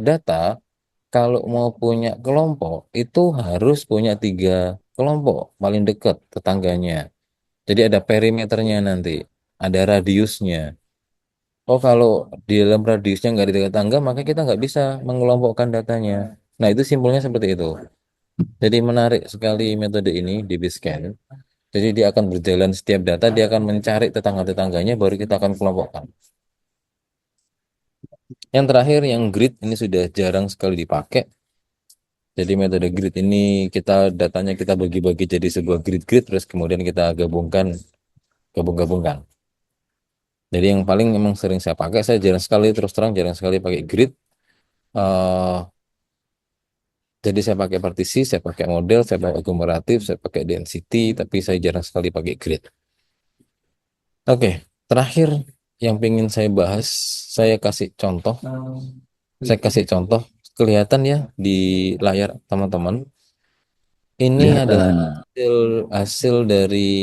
data kalau mau punya kelompok itu harus punya tiga kelompok paling dekat tetangganya. Jadi ada perimeternya nanti, ada radiusnya. Oh kalau di dalam radiusnya nggak ada dekat tangga, maka kita nggak bisa mengelompokkan datanya. Nah itu simpelnya seperti itu. Jadi menarik sekali metode ini di Biscan. Jadi dia akan berjalan setiap data, dia akan mencari tetangga-tetangganya, baru kita akan kelompokkan. Yang terakhir, yang grid ini sudah jarang sekali dipakai. Jadi metode grid ini datanya kita bagi-bagi jadi sebuah grid-grid, terus kemudian kita gabung-gabungkan. Jadi yang paling memang sering saya pakai, saya jarang sekali, terus terang jarang sekali pakai grid. Eh, jadi saya pakai partisi, saya pakai model, saya pakai aglomeratif, saya pakai density, tapi saya jarang sekali pakai grid. Oke, terakhir yang ingin saya bahas, saya kasih contoh. Saya kasih contoh, kelihatan ya di layar teman-teman. Ini adalah Kelihatan. hasil dari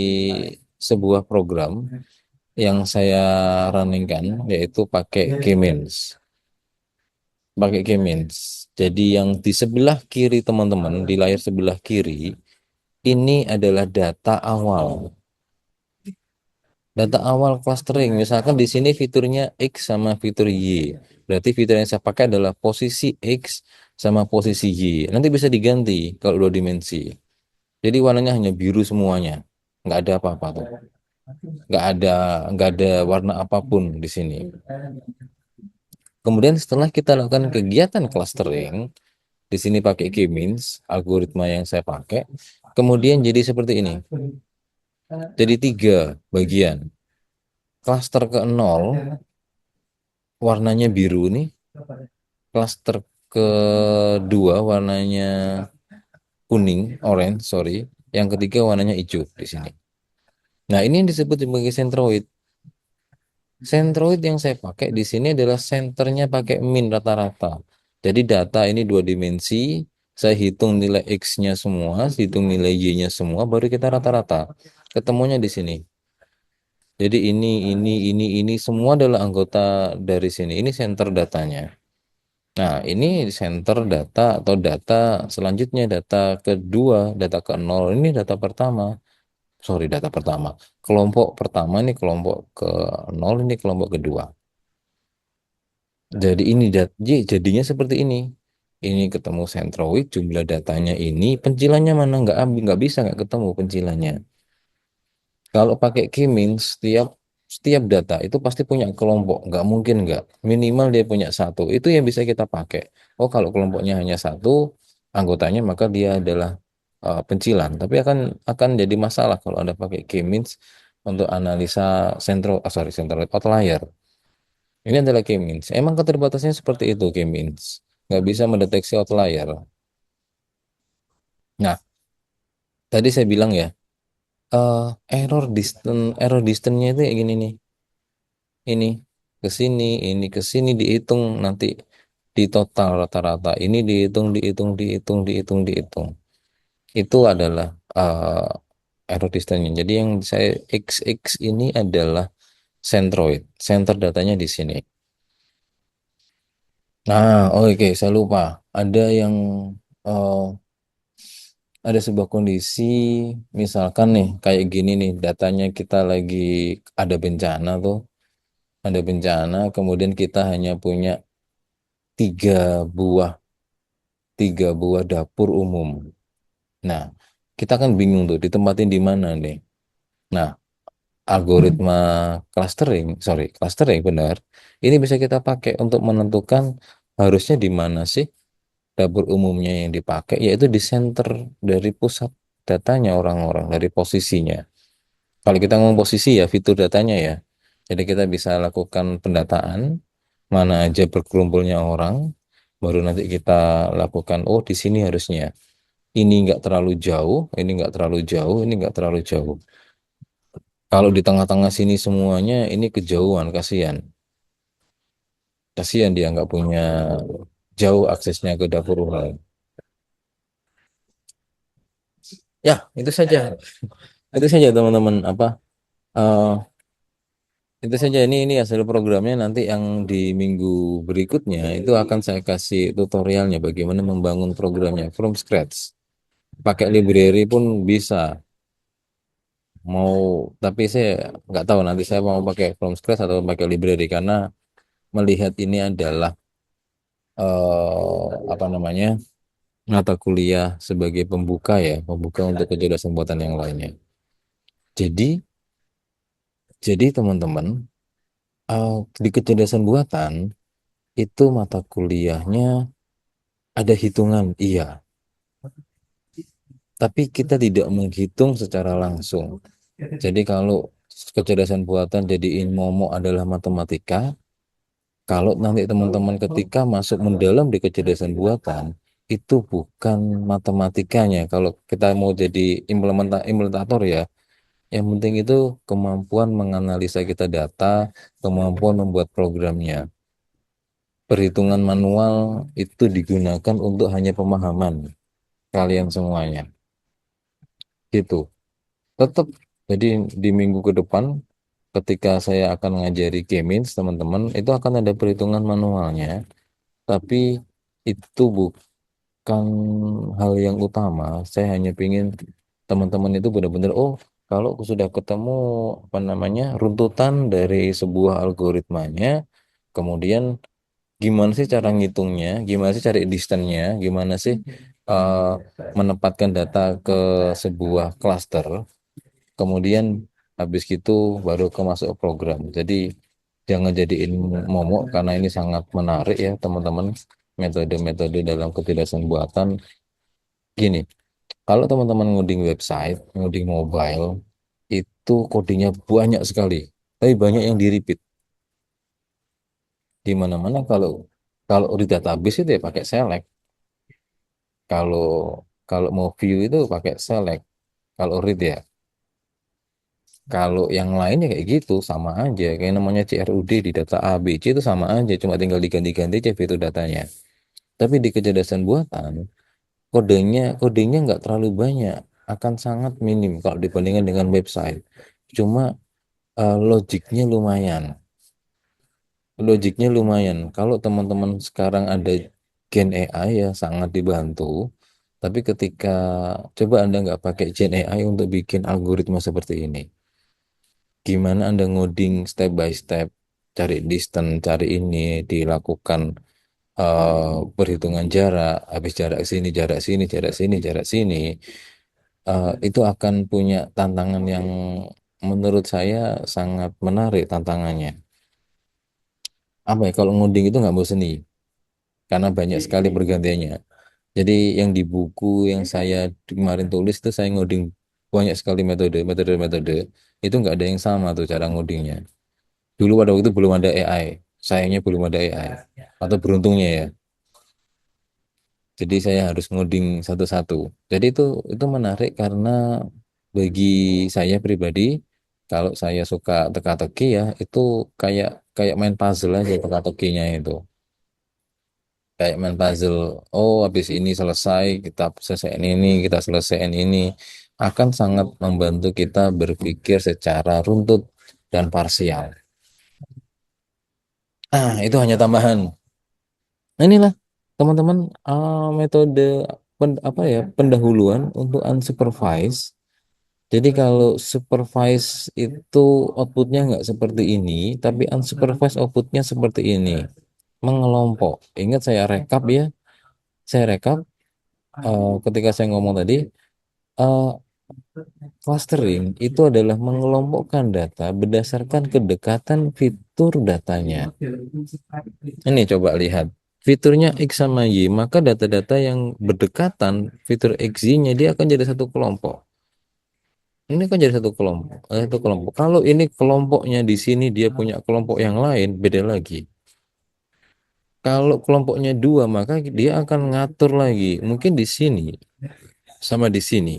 sebuah program yang saya runningkan, yaitu pakai K-means. Pakai K-means. Jadi yang di sebelah kiri teman-teman, di layar sebelah kiri, ini adalah data awal. Data awal clustering. Misalkan di sini fiturnya X sama fitur Y. Berarti fitur yang saya pakai adalah posisi X sama posisi Y. Nanti bisa diganti kalau dua dimensi. Jadi warnanya hanya biru semuanya. Nggak ada apa-apa tuh. Nggak ada warna apapun di sini. Kemudian setelah kita lakukan kegiatan clustering, di sini pakai K-means, algoritma yang saya pakai, kemudian jadi seperti ini. Jadi tiga bagian. Cluster ke-0 warnanya biru nih. Cluster kedua warnanya kuning, orange, sorry. Yang ketiga warnanya hijau di sini. Nah, ini yang disebut sebagai centroid. Centroid yang saya pakai di sini adalah senternya pakai min rata-rata. Jadi data ini dua dimensi, saya hitung nilai X-nya semua, hitung nilai Y-nya semua, baru kita rata-rata. Ketemunya di sini. Jadi ini semua adalah anggota dari sini. Ini center datanya. Nah, ini center data atau data selanjutnya, data kedua, data ke nol. Ini data pertama. Sorry, data pertama. Kelompok pertama ini kelompok ke nol, ini kelompok kedua. Jadi ini jadinya seperti ini. Ini ketemu centroid, jumlah datanya ini, pencilannya mana nggak bisa nggak ketemu pencilannya. Kalau pakai K-means, setiap data itu pasti punya kelompok, nggak mungkin nggak. Minimal dia punya satu. Itu yang bisa kita pakai. Oh, kalau kelompoknya hanya satu, anggotanya maka dia adalah pencilan. Tapi akan jadi masalah kalau Anda pakai K-means untuk analisa centroid outlier. Ini adalah K-means. Emang keterbatasannya seperti itu K-means. Nggak bisa mendeteksi outlier. Nah, tadi saya bilang ya, eh error distance-nya itu kayak gini nih. Ini ini ke sini dihitung nanti di total rata-rata. Ini dihitung. Itu adalah error distance-nya. Jadi yang saya XX ini adalah centroid. Center datanya di sini. Nah, oke, saya lupa. Ada yang eh, ada sebuah kondisi, misalkan nih, kayak gini nih, datanya kita lagi ada bencana tuh, ada bencana, kemudian kita hanya punya tiga buah, tiga buah dapur umum. Nah, kita kan bingung tuh, ditempatin di mana nih. Nah, algoritma clustering benar. Ini bisa kita pakai untuk menentukan harusnya di mana sih dapur umumnya yang dipakai, yaitu di center dari pusat datanya orang-orang, dari posisinya. Kalau kita ngomong posisi ya fitur datanya ya. Jadi kita bisa lakukan pendataan mana aja berkerumpulnya orang, baru nanti kita lakukan oh di sini harusnya. Ini nggak terlalu jauh, ini nggak terlalu jauh, ini nggak terlalu jauh. Kalau di tengah-tengah sini semuanya ini kejauhan, kasihan. Kasihan dia nggak punya jauh aksesnya ke dapur umum. Ya, itu saja. Itu saja teman-teman apa eh, itu saja ini hasil programnya nanti yang di minggu berikutnya itu akan saya kasih tutorialnya bagaimana membangun programnya from scratch. Pakai library pun bisa. Mau tapi saya nggak tahu nanti saya mau pakai from scratch atau pakai library karena melihat ini adalah apa namanya mata kuliah sebagai pembuka ya, pembuka untuk kecerdasan buatan yang lainnya. Jadi jadi teman-teman di kecerdasan buatan itu mata kuliahnya ada hitungan, iya. Tapi kita tidak menghitung secara langsung. Jadi kalau kecerdasan buatan jadiin momok adalah matematika, kalau nanti teman-teman ketika masuk mendalam di kecerdasan buatan, itu bukan matematikanya. Kalau kita mau jadi implementator ya, yang penting itu kemampuan menganalisa kita data, kemampuan membuat programnya. Perhitungan manual itu digunakan untuk hanya pemahaman kalian semuanya. Gitu. Tetap jadi di minggu ke depan ketika saya akan mengajari K-means teman-teman itu akan ada perhitungan manualnya tapi itu bukan hal yang utama. Saya hanya ingin teman-teman itu benar-benar oh kalau sudah ketemu apa namanya runtutan dari sebuah algoritmanya kemudian gimana sih cara ngitungnya, gimana sih cari distance-nya, gimana sih eh, menempatkan data ke sebuah cluster. Kemudian habis gitu baru ke masuk program. Jadi jangan jadiin momok karena ini sangat menarik ya teman-teman metode-metode dalam kecerdasan buatan. Gini, kalau teman-teman ngoding website, ngoding mobile, itu codingnya banyak sekali. Tapi banyak yang di-repeat. Di mana-mana kalau kalau di database itu ya pakai select. Kalau kalau mau view itu pakai select. Kalau read ya. Kalau yang lainnya kayak gitu sama aja, kayak namanya CRUD di data A, B, C itu sama aja, cuma tinggal diganti-ganti aja itu datanya. Tapi di kecerdasan buatan, kodenya nggak terlalu banyak, akan sangat minim kalau dibandingkan dengan website. Cuma logiknya lumayan. Logiknya lumayan. Kalau teman-teman sekarang ada Gen AI ya sangat dibantu. Tapi ketika coba Anda nggak pakai Gen AI untuk bikin algoritma seperti ini, gimana Anda ngoding step by step, cari distance, cari ini, dilakukan perhitungan jarak, habis jarak sini, jarak sini, jarak sini, jarak sini, itu akan punya tantangan yang menurut saya sangat menarik tantangannya. Apa ya, kalau ngoding itu nggak bosen nih, karena banyak sekali pergantiannya. Jadi yang di buku yang saya kemarin tulis itu saya ngoding banyak sekali metode, itu nggak ada yang sama tuh cara ngodingnya. Dulu pada waktu itu belum ada AI, sayangnya belum ada AI, atau beruntungnya ya. Jadi saya harus ngoding satu-satu. Jadi itu menarik karena bagi saya pribadi, kalau saya suka teka-teki ya, itu kayak kayak main puzzle aja teka-tekinya itu. Kayak main puzzle. Oh, habis ini selesai, kita selesaiin ini, kita selesaiin ini. Akan sangat membantu kita berpikir secara runtut dan parsial. Itu hanya tambahan. Nah, inilah teman-teman metode apa ya pendahuluan untuk unsupervised. Jadi kalau supervise itu outputnya nggak seperti ini, tapi unsupervised outputnya seperti ini. Mengelompok. Ingat saya rekap ya, saya rekap ketika saya ngomong tadi, eh, clustering itu adalah mengelompokkan data berdasarkan kedekatan fitur datanya. Ini coba lihat. Fiturnya X sama Y, maka data-data yang berdekatan fitur X, Y-nya dia akan jadi satu kelompok. Ini kan jadi satu kelompok. Kalau ini kelompoknya di sini dia punya kelompok yang lain, beda lagi. Kalau kelompoknya dua, maka dia akan ngatur lagi. Mungkin di sini sama di sini.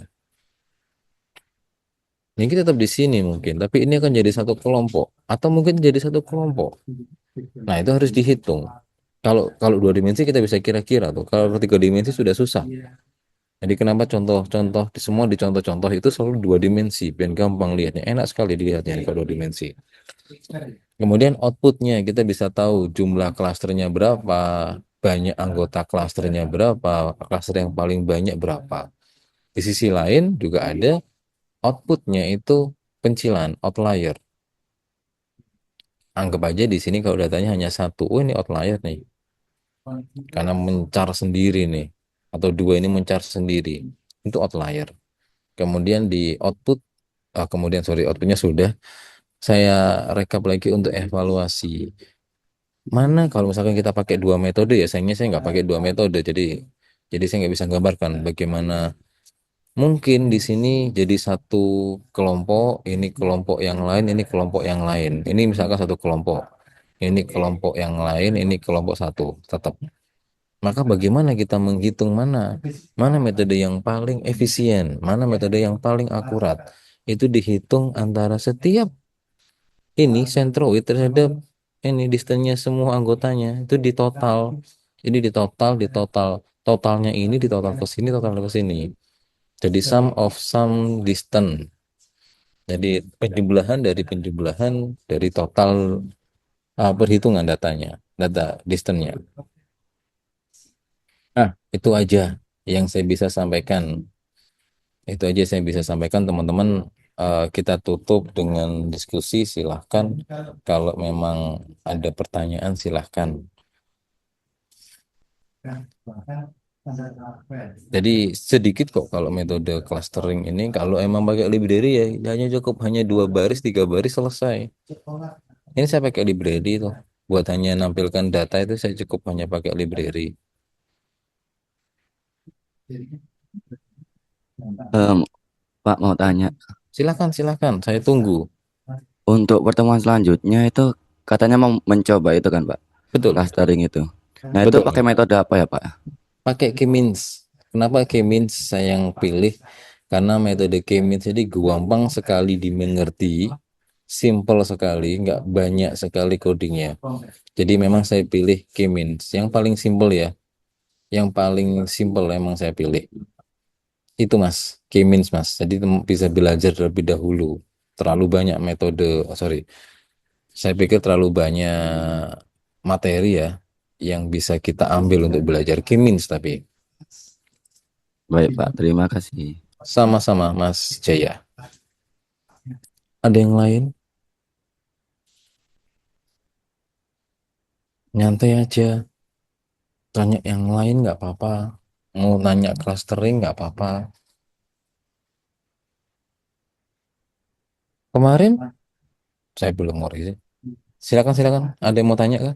Ini kita tetap di sini mungkin, tapi ini akan jadi satu kelompok atau mungkin jadi satu kelompok. Nah, itu harus dihitung. Kalau kalau dua dimensi kita bisa kira-kira tuh. Kalau tiga dimensi sudah susah. Jadi kenapa contoh-contoh semua di contoh-contoh itu selalu dua dimensi, biar gampang lihatnya. Enak sekali dilihatnya kalau dua dimensi. Kemudian outputnya kita bisa tahu jumlah klasternya berapa, banyak anggota klasternya berapa, klaster yang paling banyak berapa. Di sisi lain juga ada outputnya itu pencilan, outlier. Anggap aja di sini kalau datanya hanya satu, oh ini outlier nih, karena mencar sendiri nih, atau dua ini mencar sendiri, itu outlier. Kemudian di output, outputnya sudah, saya rekap lagi untuk evaluasi. Mana kalau misalkan kita pakai dua metode ya, sayangnya saya nggak pakai dua metode, jadi saya nggak bisa gambarkan bagaimana mungkin di sini jadi satu kelompok, ini kelompok yang lain, ini kelompok yang lain. Ini misalkan satu kelompok, ini kelompok yang lain, ini kelompok satu, tetap. Maka bagaimana kita menghitung mana mana metode yang paling efisien, mana metode yang paling akurat? Itu dihitung antara setiap ini sentroid terhadap ini distance-nya semua anggotanya itu di total. Ini di total totalnya ini di total ke sini. Jadi sum of sum distance. Jadi penjumlahan dari total perhitungan data distance-nya. Nah, itu aja yang saya bisa sampaikan. Itu aja saya bisa sampaikan teman-teman. Kita tutup dengan diskusi. Silahkan kalau memang ada pertanyaan silahkan. Jadi sedikit kok kalau metode clustering ini. Kalau emang pakai library ya hanya 2 baris 3 baris selesai. Ini saya pakai library tuh. Buat hanya nampilkan data itu saya cukup hanya pakai library. Em, Pak mau tanya, Silahkan, saya tunggu. untuk pertemuan selanjutnya itu katanya mau mencoba itu kan Pak, Betul, clustering itu. Nah itu betul. pakai metode apa ya Pak? Pakai K-means. Kenapa K-means saya yang pilih? Karena metode K-means jadi gampang sekali dimengerti, simple sekali, nggak banyak sekali codingnya. Jadi memang saya pilih K-means yang paling simple ya. yang paling simple emang saya pilih. Itu Mas, K-means Mas. Jadi bisa belajar terlebih dahulu. Terlalu banyak metode, oh, sorry. Saya pikir terlalu banyak materi ya yang bisa kita ambil untuk belajar K-means tapi Baik Pak, terima kasih. sama-sama Mas Jaya. Ada yang lain? Nyantai aja. Tanya yang lain nggak apa-apa. Mau nanya clustering nggak apa-apa. Kemarin saya belum mau sih. Silakan silakan. Ada yang mau tanya kah?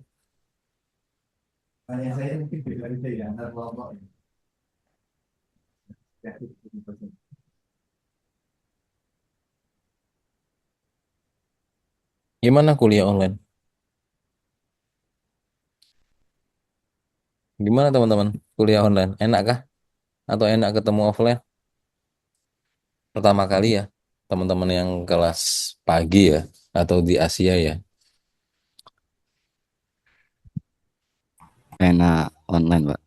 Gimana kuliah online? Gimana teman-teman? Kuliah online enak kah? Atau enak ketemu offline? Pertama kali ya, teman-teman yang kelas pagi ya, atau di Asia ya. Enak online Pak.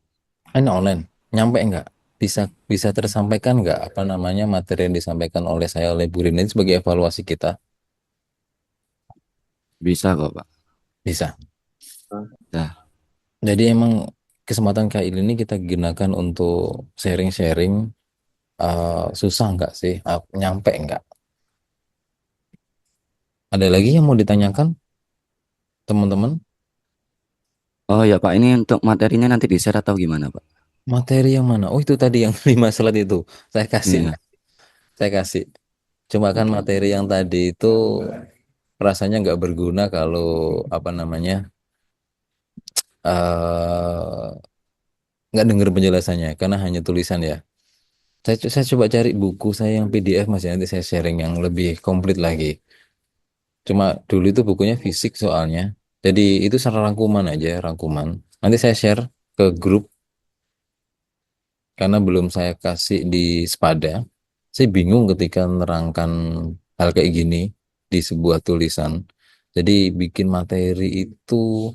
Enak online. Nyampe nggak? Bisa bisa tersampaikan nggak apa namanya materi yang disampaikan oleh saya oleh Bu Rina ini sebagai evaluasi kita? Bisa kok Pak. Bisa. Nah, Jadi emang kesempatan kayak ini kita gunakan untuk sharing-sharing. Susah nggak sih? Nyampe nggak? Ada lagi yang mau ditanyakan teman-teman? oh ya Pak, ini untuk materinya nanti di-share atau gimana Pak? Materi yang mana? Oh itu tadi yang 5 slide itu. Saya kasih, Iya, nah. Saya kasih. Cuma kan oke. materi yang tadi itu rasanya nggak berguna kalau apa namanya eh nggak dengar penjelasannya karena hanya tulisan ya. Saya coba cari buku saya yang PDF Mas ya, nanti saya sharing yang lebih komplit lagi. Cuma dulu itu bukunya fisik soalnya. Jadi itu secara rangkuman aja, rangkuman. Nanti saya share ke grup karena belum saya kasih di Spada. Saya bingung ketika menerangkan hal kayak gini di sebuah tulisan. Jadi bikin materi itu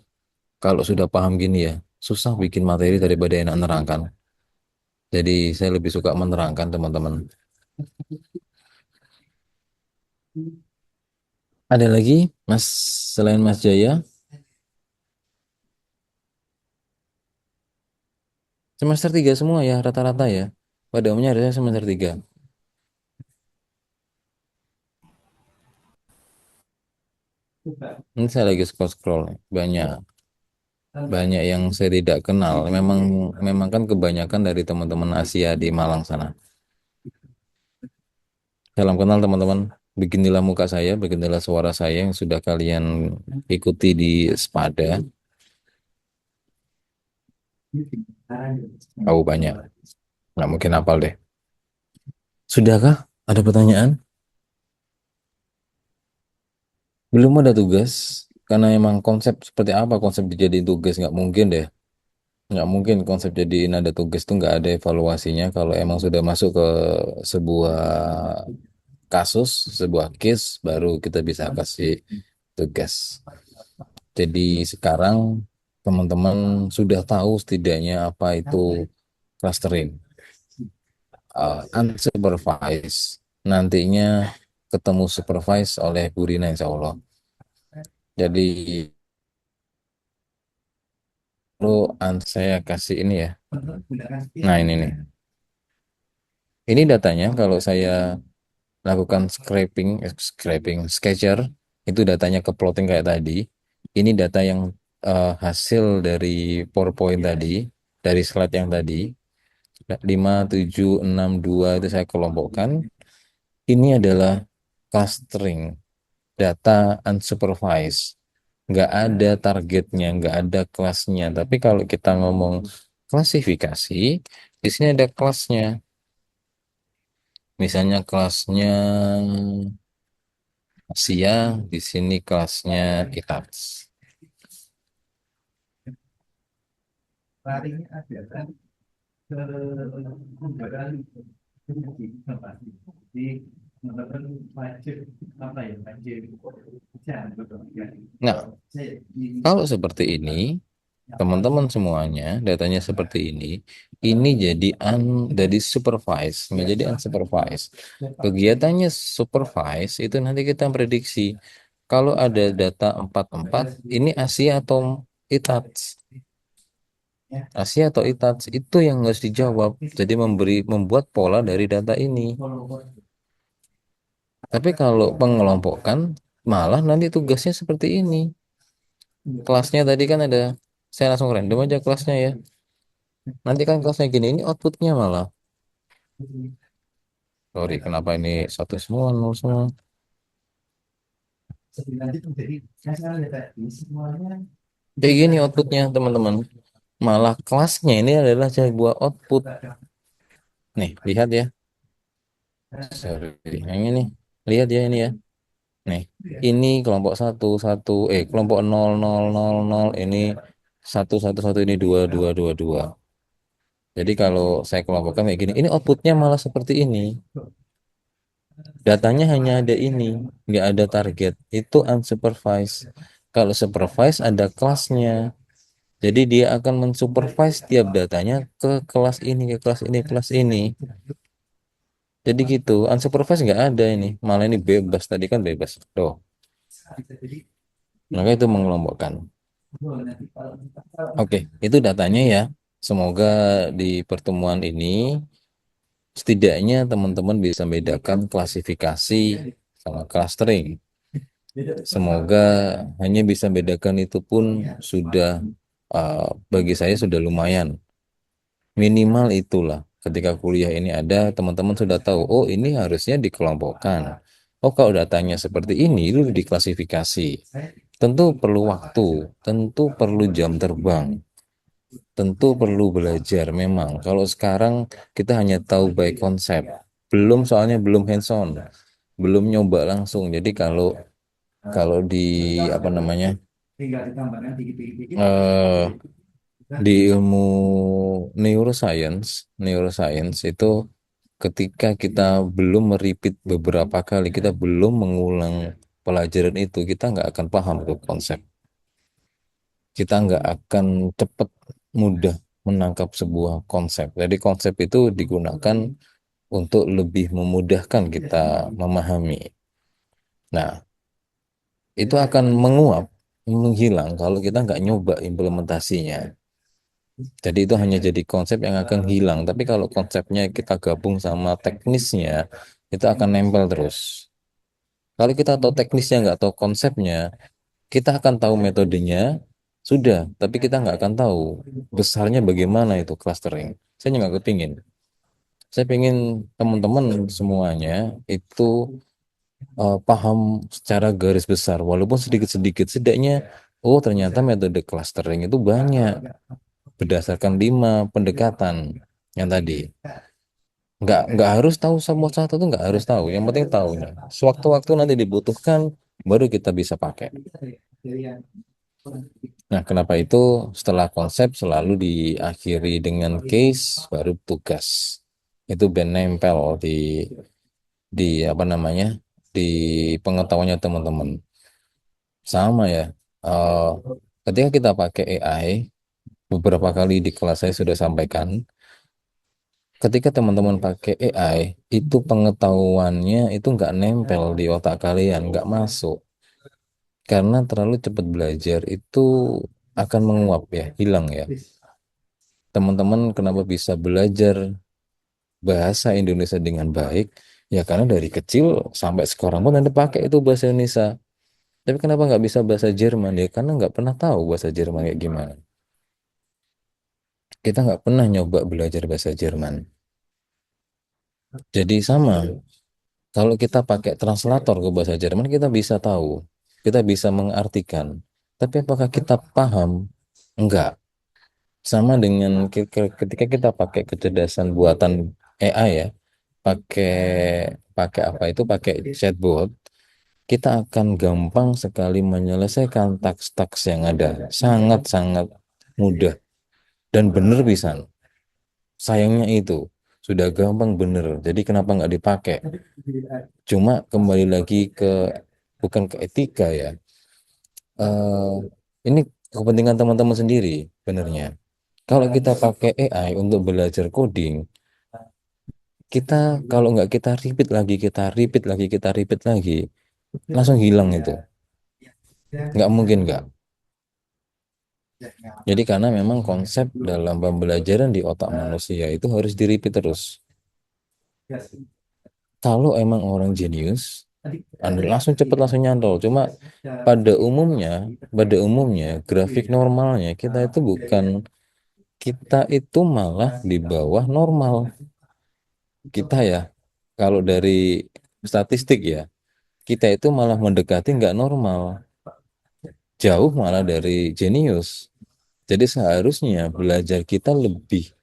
kalau sudah paham gini ya, susah bikin materi daripada enak menerangkan. Jadi saya lebih suka menerangkan teman-teman. Ada lagi Mas selain Mas Jaya? Semester 3 semua ya rata-rata ya. Pada umumnya harusnya semester 3. Ini saya lagi scroll-scroll. Banyak banyak yang saya tidak kenal. Memang memang kan kebanyakan dari teman-teman Asia di Malang sana. Salam kenal teman-teman. Beginilah muka saya, beginilah suara saya yang sudah kalian ikuti di Spada. Tahu banyak. Nggak mungkin hafal deh. Sudahkah? Ada pertanyaan? Belum ada tugas. Karena emang konsep seperti apa konsep dijadiin tugas nggak mungkin deh. Nggak mungkin konsep jadiin ada tugas tuh nggak ada evaluasinya kalau emang sudah masuk ke sebuah kasus, sebuah case, baru kita bisa kasih tugas. Jadi sekarang teman-teman sudah tahu setidaknya apa itu clustering, unsupervised. Nantinya ketemu supervise oleh Bu Rina insya Allah. Jadi saya kasih ini ya. Nah ini nih. Ini datanya kalau saya lakukan scraping, sketcher, itu datanya ke plotting kayak tadi. Ini data yang hasil dari PowerPoint tadi, dari slide yang tadi, 5, 7, 6, 2 itu saya kelompokkan. Ini adalah clustering, data unsupervised. Nggak ada targetnya, nggak ada kelasnya. Tapi kalau kita ngomong klasifikasi, di sini ada kelasnya. Misalnya kelasnya siang, di sini kelasnya ITAPS. Nah, kalau seperti ini, teman-teman semuanya datanya seperti ini jadi dari supervise, nggak jadi unsupervised. Kegiatannya supervise itu nanti kita prediksi kalau ada data 44 ini Asia atau ITATS. Asia atau ITATS itu yang harus dijawab. Jadi membuat pola dari data ini. Tapi kalau pengelompokan malah nanti tugasnya seperti ini. Kelasnya tadi kan ada, saya langsung random aja kelasnya ya. Nanti kan kelasnya gini, ini outputnya malah. Sorry, kenapa ini satu semua, nol semua. Kayak gini outputnya teman-teman. Malah kelasnya ini adalah sebuah output. Nih, lihat ya. Sorry, yang ini. Lihat ya ini ya. Nih, ini kelompok satu satu, kelompok nol nol nol nol ini satu satu satu ini dua dua dua dua. Jadi kalau saya kelompokkan kayak gini, ini outputnya malah seperti ini. Datanya hanya ada ini, nggak ada target. Itu unsupervised. Kalau supervised ada kelasnya. Jadi dia akan mensupervise tiap datanya ke kelas ini, ke kelas ini, kelas ini. Jadi gitu, unsupervised nggak ada ini. Malah ini bebas, tadi kan bebas. Tuh, maka itu mengelompokkan. Oke, itu datanya ya. Semoga di pertemuan ini setidaknya teman-teman bisa bedakan klasifikasi sama clustering. Semoga hanya bisa bedakan itu pun sudah bagi saya sudah lumayan. Minimal itulah. Ketika kuliah ini ada, teman-teman sudah tahu, oh ini harusnya dikelompokkan. Oh kalau datanya seperti ini, itu diklasifikasi. Tentu perlu waktu, tentu perlu jam terbang, tentu perlu belajar memang. Kalau sekarang kita hanya tahu by konsep, belum soalnya belum hands on, belum nyoba langsung. Jadi kalau kalau di apa namanya eh, di ilmu neuroscience itu ketika kita belum merepeat beberapa kali, kita belum mengulang pelajaran itu, kita nggak akan paham tuh konsep. Kita nggak akan cepat mudah menangkap sebuah konsep. Jadi konsep itu digunakan untuk lebih memudahkan kita memahami. Nah, itu akan menguap, menghilang kalau kita nggak nyoba implementasinya. Jadi itu hanya jadi konsep yang akan hilang. Tapi kalau konsepnya kita gabung sama teknisnya, itu akan nempel terus. Kalau kita tahu teknisnya, nggak tahu konsepnya, kita akan tahu metodenya, sudah. Tapi kita nggak akan tahu besarnya bagaimana itu clustering. Saya nggak kepingin. Saya pengen teman-teman semuanya itu paham secara garis besar, walaupun sedikit-sedikit. Setidaknya, oh ternyata metode clustering itu banyak berdasarkan 5 pendekatan yang tadi. Nggak harus tahu semua satu tuh nggak harus tahu. Yang penting tahunya. Sewaktu-waktu nanti dibutuhkan, baru kita bisa pakai. Nah, kenapa itu setelah konsep selalu diakhiri dengan case, baru tugas. Itu ben nempel di apa namanya di pengetahuannya teman-teman. Sama ya. eh, Ketika kita pakai AI, beberapa kali di kelas saya sudah sampaikan, ketika teman-teman pakai AI, itu pengetahuannya itu nggak nempel di otak kalian, nggak masuk. Karena terlalu cepat belajar itu akan menguap ya, hilang ya. Teman-teman kenapa bisa belajar bahasa Indonesia dengan baik? Ya karena dari kecil sampai sekarang pun Anda pakai itu bahasa Indonesia. Tapi kenapa nggak bisa bahasa Jerman ya? Karena nggak pernah tahu bahasa Jerman kayak gimana. Kita nggak pernah nyoba belajar bahasa Jerman. Jadi sama, kalau kita pakai translator ke bahasa Jerman, kita bisa tahu, kita bisa mengartikan. Tapi apakah kita paham? Enggak. Sama dengan ketika kita pakai kecerdasan buatan AI ya, pakai pakai apa itu, pakai chatbot, kita akan gampang sekali menyelesaikan taks-taks yang ada. Sangat-sangat mudah dan benar bisa. Sayangnya itu sudah gampang bener. Jadi kenapa nggak dipakai? Cuma kembali lagi ke bukan ke etika ya. Eh ini kepentingan teman-teman sendiri benernya. Kalau kita pakai AI untuk belajar coding, kita kalau nggak kita repeat lagi, kita repeat lagi, kita repeat lagi, langsung hilang itu. Nggak mungkin nggak. Jadi karena memang konsep dalam pembelajaran di otak manusia itu harus di repeat terus. Kalau emang orang jenius, langsung cepet langsung nyantol. Cuma pada umumnya, grafik normalnya kita itu malah di bawah normal. Kita ya, kalau dari statistik ya, kita itu malah mendekati nggak normal, jauh malah dari jenius. Jadi seharusnya belajar kita lebih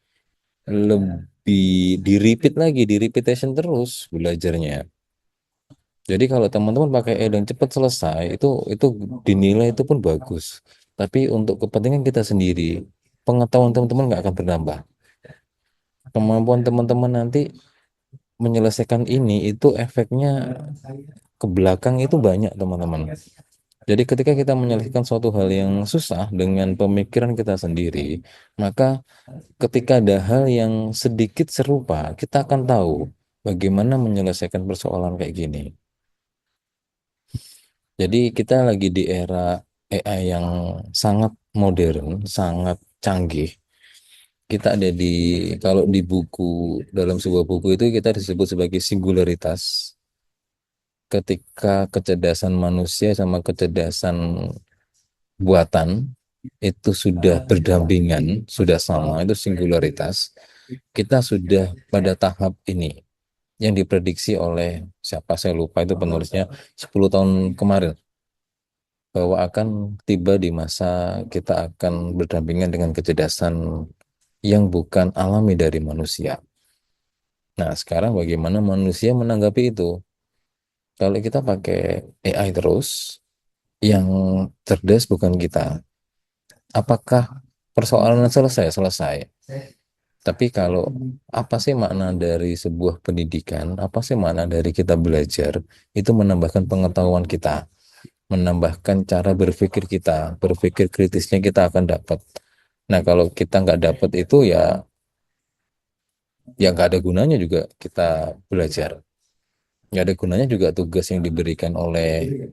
lebih di repeat lagi, di repetition terus belajarnya. Jadi kalau teman-teman pakai E dan cepat selesai, itu dinilai itu pun bagus. Tapi untuk kepentingan kita sendiri, pengetahuan teman-teman nggak akan bertambah. Kemampuan teman-teman nanti menyelesaikan ini itu efeknya ke belakang itu banyak teman-teman. Jadi ketika kita menyelesaikan suatu hal yang susah dengan pemikiran kita sendiri, maka ketika ada hal yang sedikit serupa, kita akan tahu bagaimana menyelesaikan persoalan kayak gini. Jadi kita lagi di era AI yang sangat modern, sangat canggih. Kita ada kalau di buku, dalam sebuah buku itu kita disebut sebagai singularitas. Ketika kecerdasan manusia sama kecerdasan buatan itu sudah berdampingan, sudah sama, itu singularitas. Kita sudah pada tahap ini yang diprediksi oleh siapa saya lupa itu penulisnya 10 tahun kemarin, bahwa akan tiba di masa kita akan berdampingan dengan kecerdasan yang bukan alami dari manusia. Nah, sekarang bagaimana manusia menanggapi itu? Kalau kita pakai AI terus, yang cerdas bukan kita. Apakah persoalan selesai? Selesai. Tapi kalau apa sih makna dari sebuah pendidikan? Apa sih makna dari kita belajar? Itu menambahkan pengetahuan kita, menambahkan cara berpikir kita, berpikir kritisnya kita akan dapat. Nah, kalau kita nggak dapat itu ya nggak ada gunanya juga kita belajar. Nggak ada gunanya juga tugas yang diberikan oleh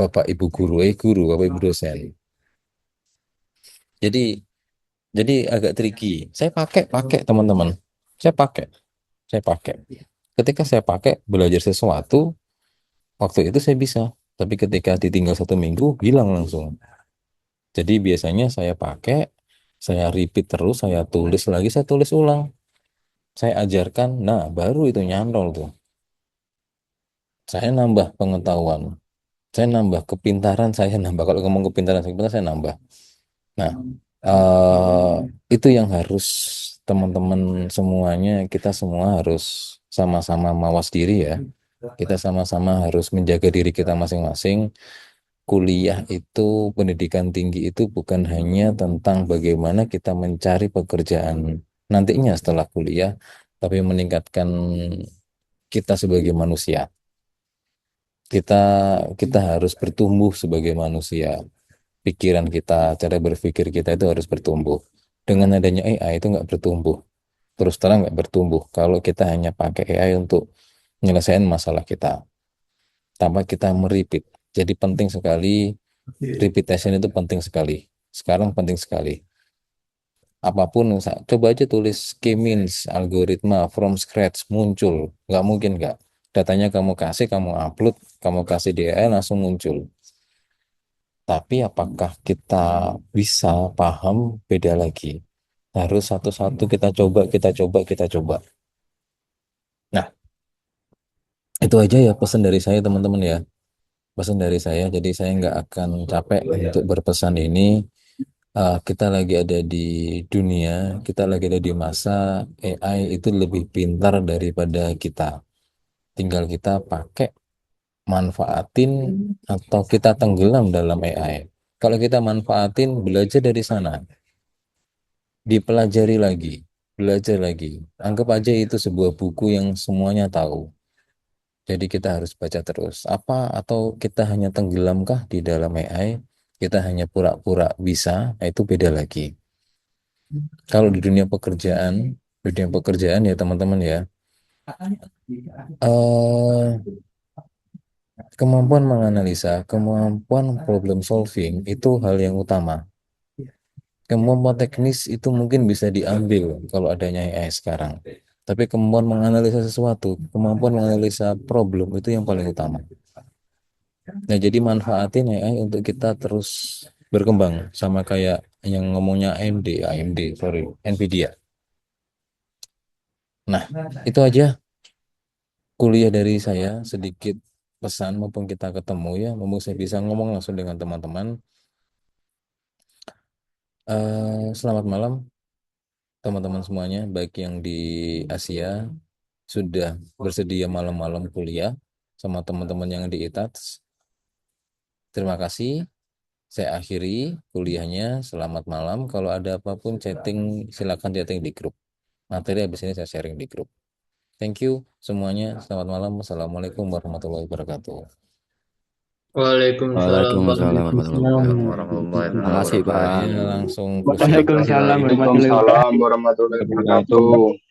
Bapak Ibu guru, Bapak Ibu dosen. Jadi jadi agak tricky. Saya pakai teman-teman. Saya pakai, saya pakai. Ketika saya pakai belajar sesuatu, waktu itu saya bisa. Tapi ketika ditinggal 1 minggu, hilang langsung. Jadi biasanya saya pakai, saya repeat terus, saya tulis lagi, saya tulis ulang. Saya ajarkan, nah baru itu nyantol tuh. Saya nambah pengetahuan, saya nambah kepintaran, saya nambah. Kalau ngomong kepintaran, saya nambah. Nah, eh, itu yang harus teman-teman semuanya, kita semua harus sama-sama mawas diri ya. Kita sama-sama harus menjaga diri kita masing-masing. Kuliah itu, pendidikan tinggi itu bukan hanya tentang bagaimana kita mencari pekerjaan nantinya setelah kuliah, tapi meningkatkan kita sebagai manusia. Kita kita harus bertumbuh sebagai manusia. Pikiran kita, cara berpikir kita itu harus bertumbuh. Dengan adanya AI itu nggak bertumbuh. Terus terang nggak bertumbuh. Kalau kita hanya pakai AI untuk menyelesaikan masalah kita, tanpa kita meripit. Jadi penting sekali, repetition itu penting sekali. Sekarang penting sekali. Apapun, coba aja tulis K-means, algoritma from scratch, muncul. Nggak mungkin nggak. Datanya kamu kasih, kamu upload, kamu kasih di AI langsung muncul. Tapi apakah kita bisa paham, beda lagi. Harus satu-satu kita coba, kita coba, kita coba. Nah, itu aja ya pesan dari saya teman-teman ya. Pesan dari saya, jadi saya nggak akan capek untuk berpesan ini. Kita lagi ada di dunia, kita lagi ada di masa AI itu lebih pintar daripada kita. Tinggal kita pakai, manfaatin, atau kita tenggelam dalam AI. Kalau kita manfaatin, belajar dari sana, dipelajari lagi, belajar lagi. Anggap aja itu sebuah buku yang semuanya tahu. Jadi kita harus baca terus. Apa atau kita hanya tenggelamkah di dalam AI? kita hanya pura-pura bisa, nah itu beda lagi. Kalau di dunia pekerjaan ya teman-teman ya, eh kemampuan menganalisa, kemampuan problem solving itu hal yang utama. Kemampuan teknis itu mungkin bisa diambil kalau adanya AI sekarang. Tapi kemampuan menganalisa sesuatu, kemampuan menganalisa problem itu yang paling utama. Nah, jadi manfaatin AI untuk kita terus berkembang sama kayak yang ngomongnya sorry, Nvidia. Nah, itu aja kuliah dari saya, sedikit pesan mumpung kita ketemu ya, mumpung saya bisa ngomong langsung dengan teman-teman. Selamat malam teman-teman semuanya, baik yang di Asia sudah bersedia malam-malam kuliah sama teman-teman yang di ITATS. Terima kasih. Saya akhiri kuliahnya. Selamat malam. Kalau ada apapun chatting, silakan chatting di grup. Materi habis ini saya sharing di grup. Thank you semuanya. Selamat malam. Wassalamualaikum warahmatullahi wabarakatuh. Waalaikumsalam Waalaikumsalam warahmatullahi warahmatullahi wabarakatuh. wabarakatuh. Makasih, Pak. Ya langsung Waalaikumsalam warahmatullahi wabarakatuh. Waalaikumsalam warahmatullahi wabarakatuh.